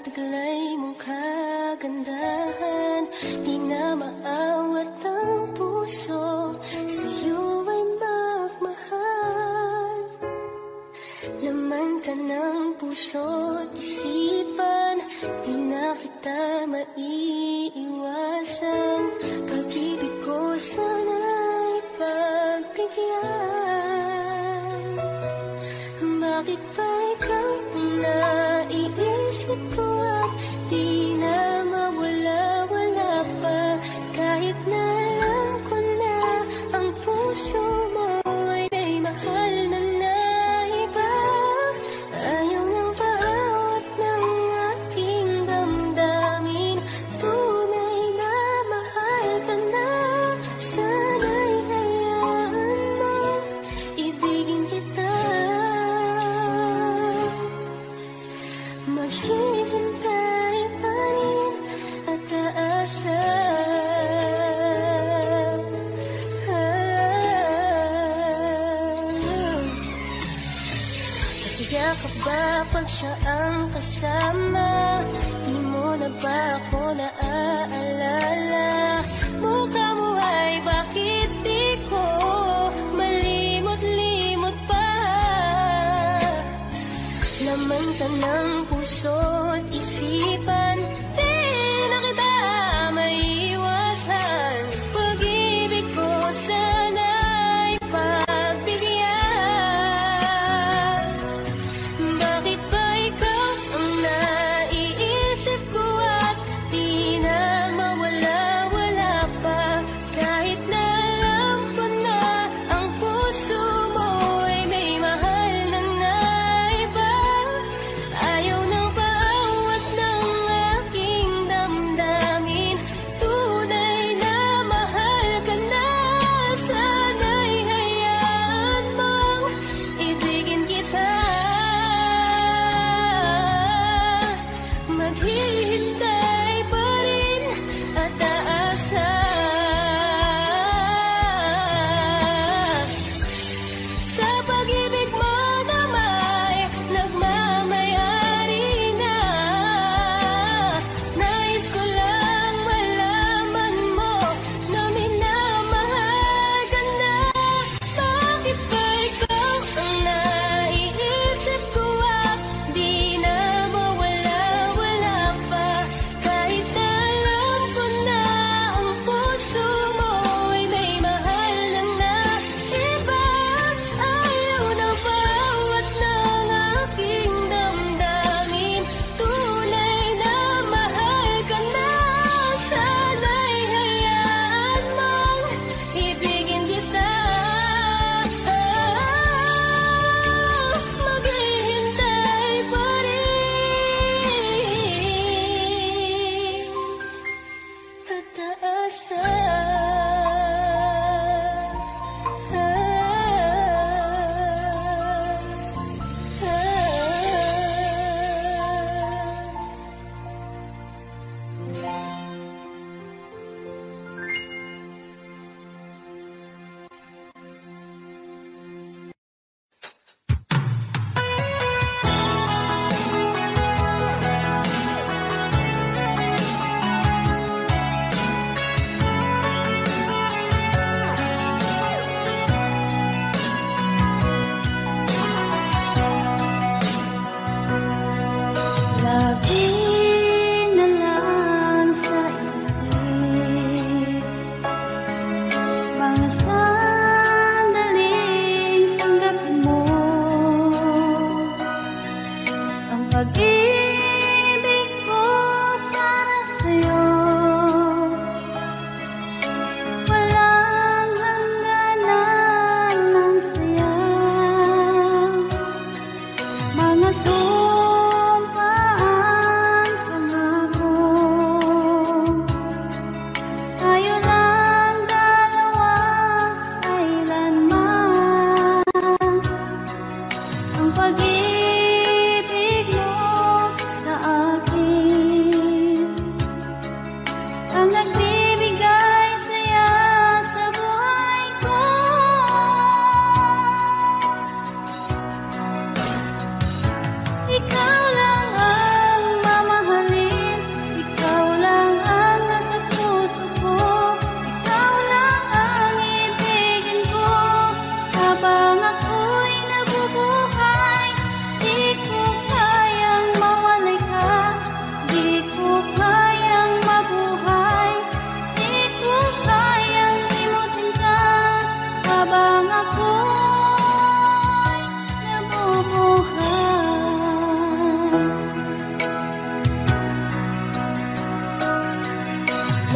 Taglay mong kagandahan, di na maawat ang puso, sa'yo ay magmahal. Laman ka ng puso't isipan, di na kita maiiwasan. Pag-ibig ko sana'y pagbigyan. Bakit ba ikaw ang naiisip ko? Di na mawala-wala pa, kahit na alam ko na ang puso mo ay may mahal na iba. Ayaw nang paawat ng aking damdamin, tunay na mahal ka na. Sana'y hayaan mong ibigin kita. Maghihintay pa rin at aasa. Masaya ka ba pag siya ang kasama? Di mo na ba ako naaalala? Mukha mo ay bakit di ko malimot-limot pa? Laman ka ng puso't isipan, di na kita maiiwasan. Pag-ibig ko sana'y pagbigyan. Bakit ba ikaw ang naiisip ko at di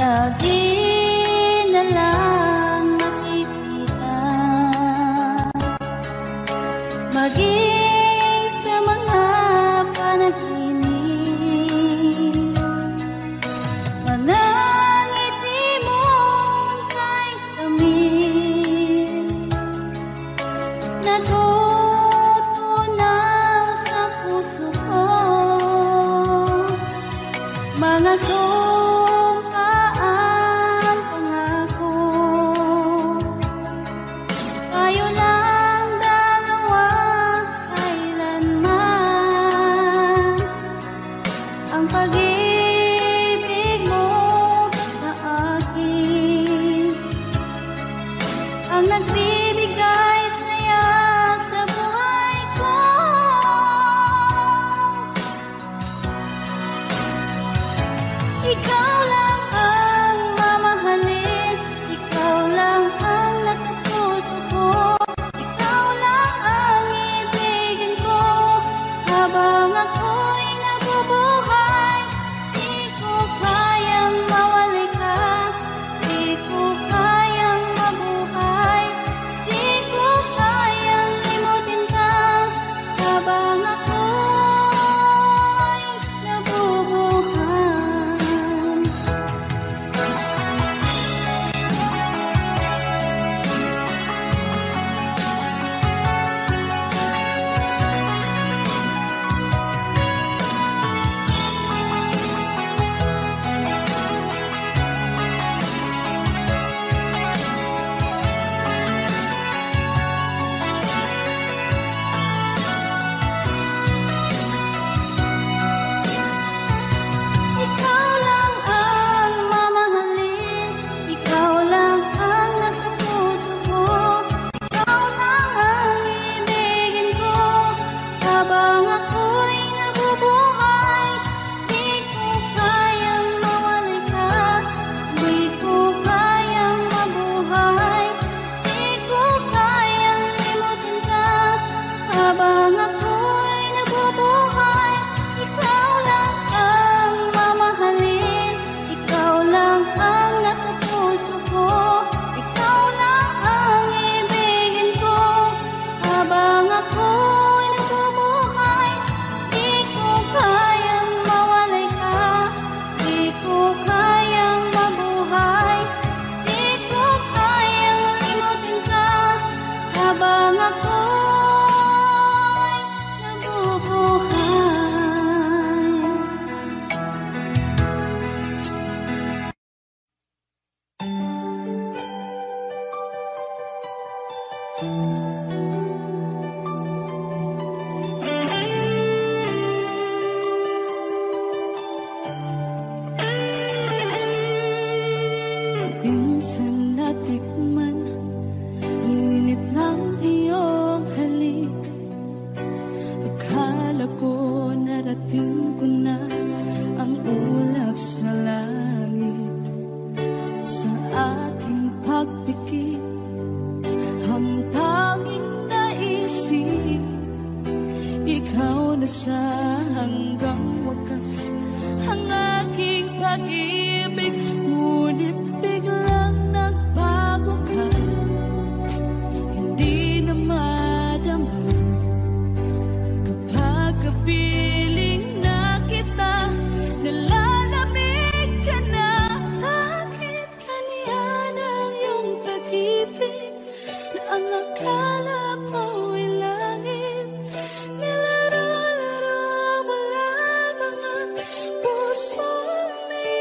lagi na lang makikita, maging sa mga panaginip. Manangiti mo kay tamis, natutunaw sa puso ko. Mga sumpaang pangako, tayo lang dalawa kailanman. Ang pag-ibig mo sa akin ang nagbibigay saya sa buhay ko. Ikaw lang ang mamahalin, ikaw lang ang nasa puso ko, ikaw lang ang ibigin ko. Habang ako'y nabubuhay, di ko kayang mawalay ka, di ko kayang mabuhay, di ko kayang limutin ka. Habang ako'y nabubuhay. Ikaw lang ang mamahalin, ikaw lang ang nasa puso ko, ikaw lang ang ibigin ko. Habang ako'y nabubuhay, di ko kayang mawalay ka, di ko kayang mabuhay, di ko kayang limutin ka. Habang ako'y nabubuhay, ikaw lang ang mamahalin, ikaw lang ang nasa puso ko, ikaw lang ang ibigin ko. Habang ako'y nabubuhay, di ko kayang mawalay ka, di ko kayang mabuhay, di ko kayang limutin ka. Habang ako'y nabubuhay. Minsan natikman ang init ng iyong halik. Akala ko narating ko na ang ulap sa langit. Sa aking pagpikit, ang tanging naisip, ikaw na sa hanggang wakas ang aking pag-ibig. Ngunit biglang nagbago ka, hindi na madama. Kapag kapiling na kita, nalalamig ka na. Bakit kaniyan ang iyong pag-ibig na ang akala ko'y langit? Nilaro-laro mo lamang ang puso ni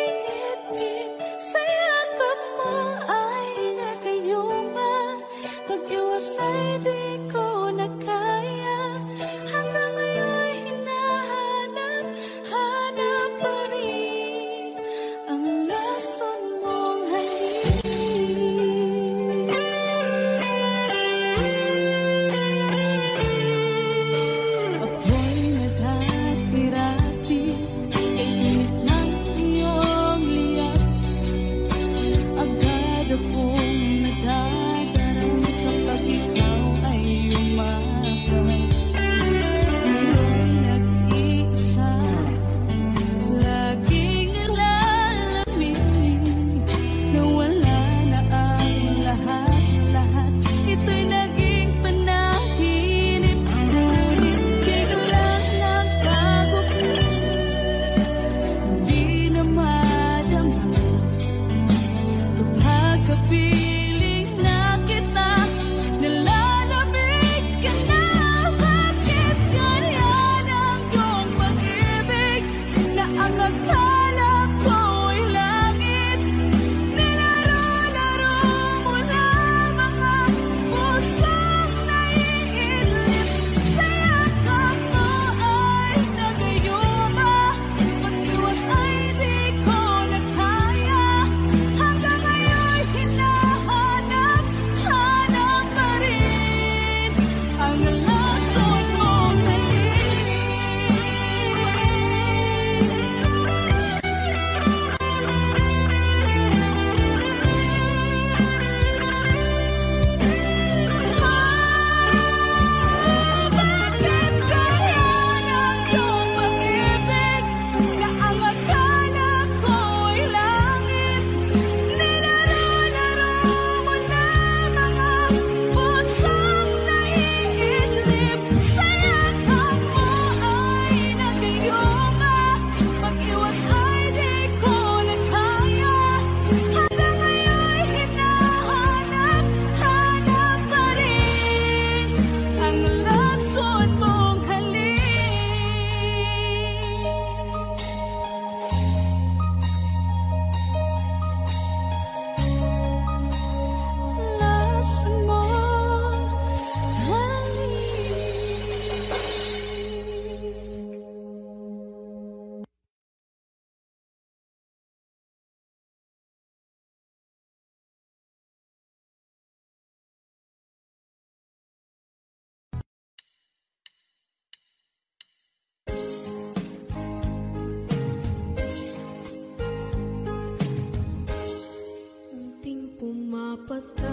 pumapata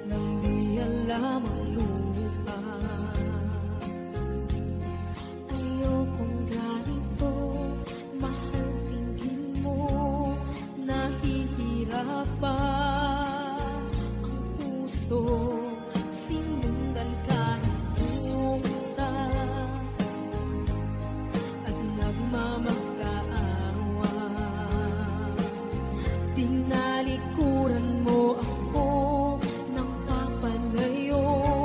nang di alam ang lupa. Ayokong ganito, mahal, tingin mo, nahihirapan ang puso, sinundan ka ng pusa at nagmamakaawa. Tinalikuran mo ako ng papalayo.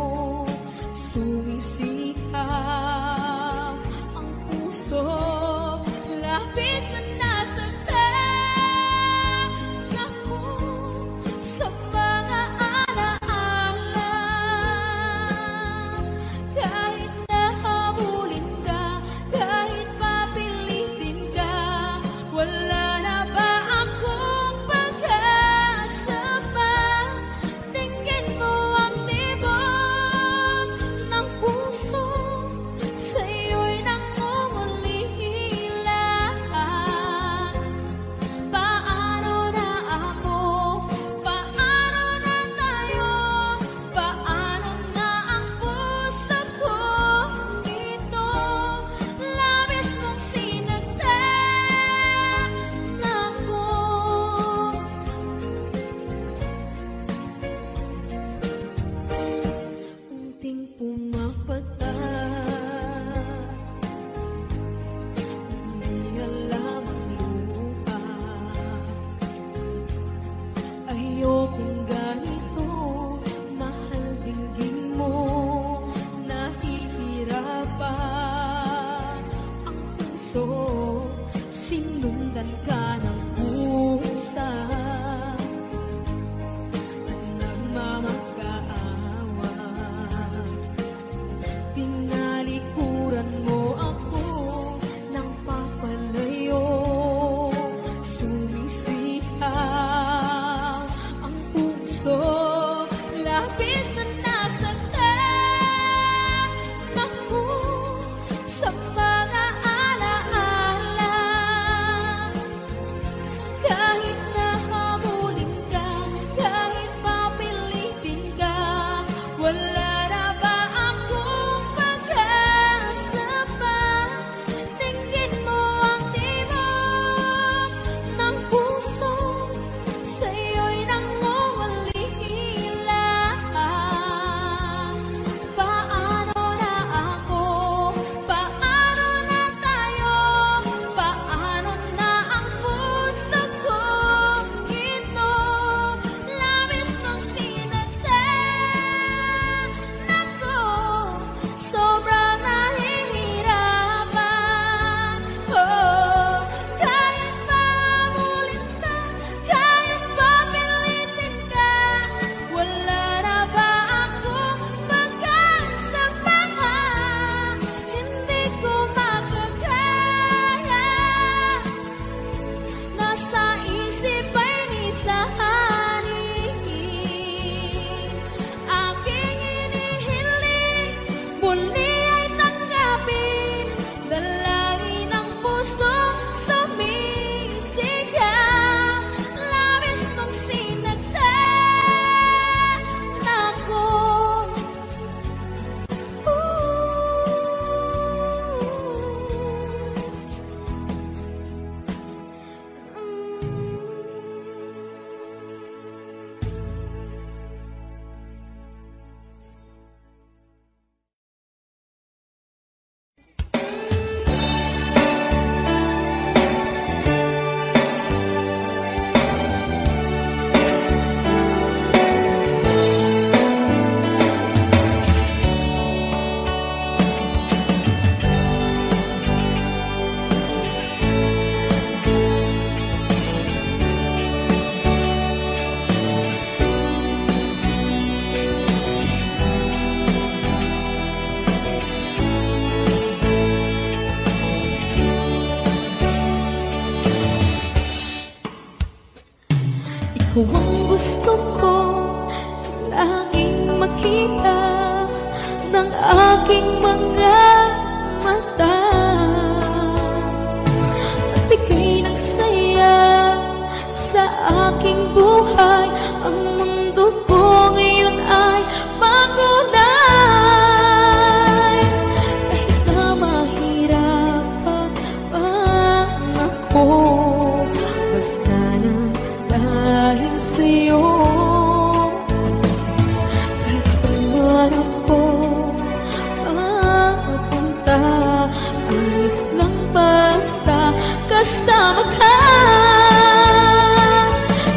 kasama ka.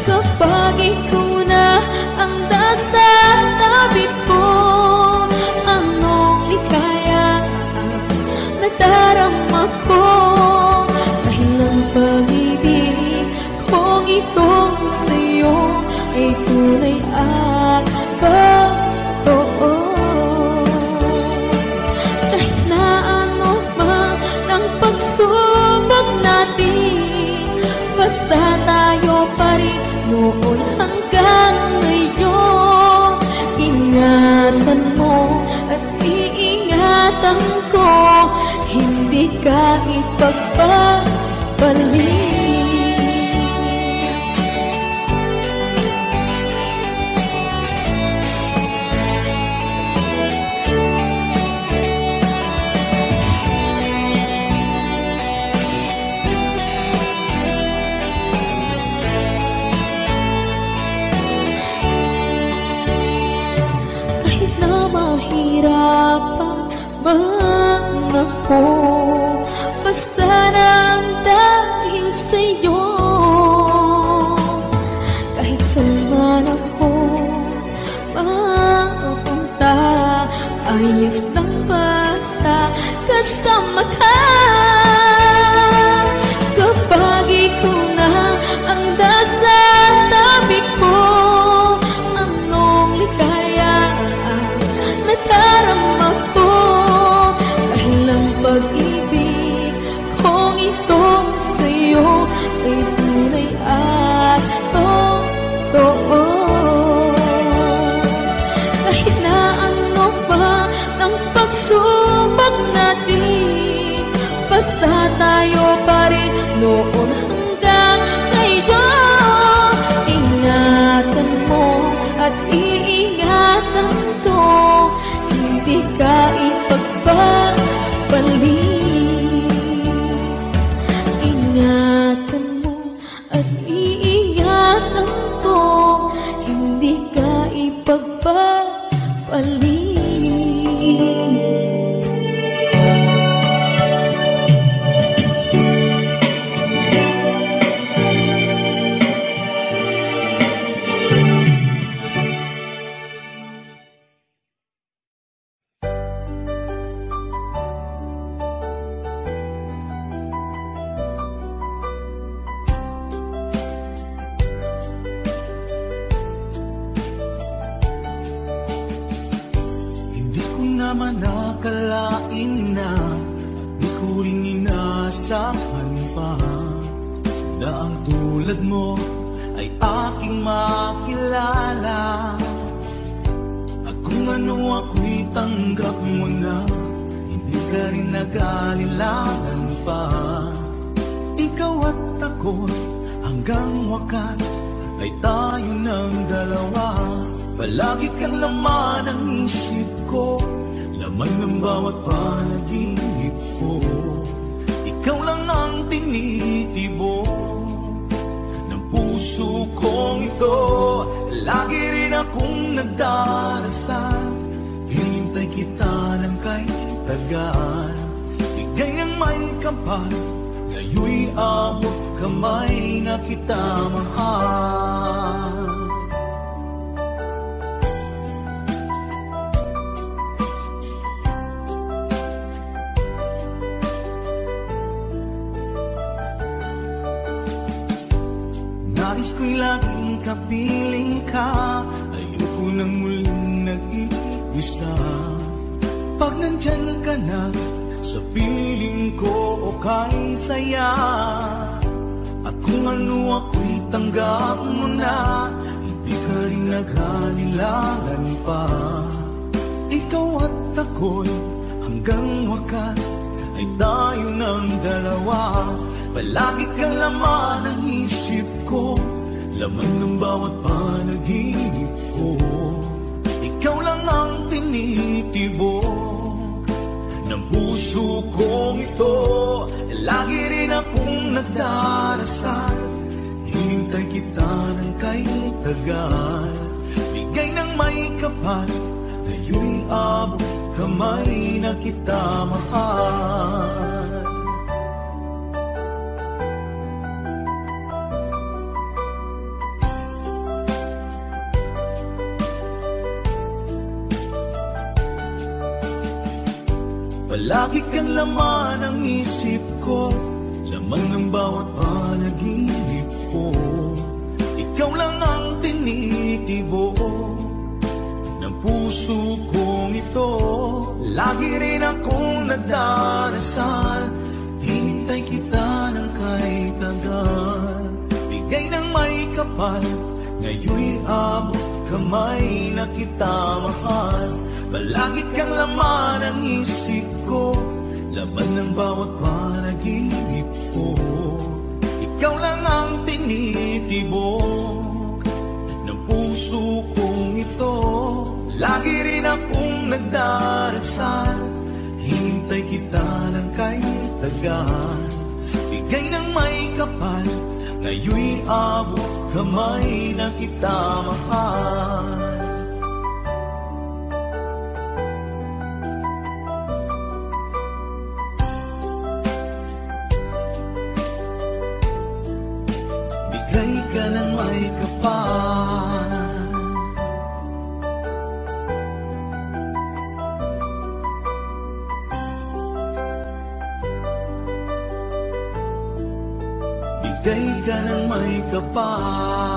Kapag ikaw na ang nasa tabi ko, anong likaya nadarama ko. Dahil ang pag-ibig kong itong sa'yo ay tunay at totoo. Kahit na ano man ang pagsubok natin, basta tayo pa rin noon hanggang ngayon. Ingatan mo at iingatan ko, hindi ka ipagpapalik. Mahirapan man ako, basta nang dahil sa'yo. Kahit saan ako mapunta, ayos lang basta kasama ka. Kapag ikaw na ang nasa tabi ko, anong likaya nadarama ko. Dahil ang pag-ibig kong itong sa'yo ay tunay at totoo. Kahit na ano pa ang pagsubok natin, basta tayo pa rin noon hanggang ngayon. Ingatan mo at iingatan ko, hindi ka ipagpapalik. Ingatan mo at iingatan ko, hindi ka ipagpapalik. naman nakalain na di ko rin inaasahan pa na ang tulad mo ay aking makilala. At kung ano ako'y tanggap mo na, hindi ka rin nag-alilangan pa. Ikaw at ako hanggang wakas ay tayo ng dalawa. Palagi kang laman ng isip ko, laman ng bawat panaginip ko. Ikaw lang ang tinitibo ng puso kong ito. Lagi rin akong nagdarasal, hinintay kita ng kay tagal. Bigay ng may kapal, ngayon'y abot kamay na kita mahal. Nais ko'y laging kapiling ka, ayoko nang muling nag-iisa. Pag nandyan ka na, sa piling ko okay saya. At kung ano ako'y tanggap mo na, hindi ka rin naghalilangan pa. Ikaw at ako'y hanggang wakas ay tayo ng dalawa. Palagi kang laman ng isip ko, laman ng bawat panaginip ko. Ikaw lang ang tinitibok ng puso kong ito. Lagi rin akong nagdarasal, hinintay kita ng kay tagal. Bigay ng may kapal, ngayon'y abot kamay na kita mahal. Palagi kang laman ng isip ko, lamang ng bawat panaginip ko. Ikaw lang ang tinitibo ng puso kong ito. Lagi rin akong nagdarasal, hinintay kita ng kahit tagal. Bigay ng may kapal, ngayon'y abot kamay na kita mahal. Palagi kang laman ng isip ko, laman ng bawat panaginip ko. Ikaw lang ang tinitibok ng puso kong ito. Lagi rin akong nagdarasal, hintay kita ng kahit tagal. Bigay ng may kapal, ngayon'y abot kamay na kita mahal. Bigay ka ng may kapal, bigay ka ng may kapal.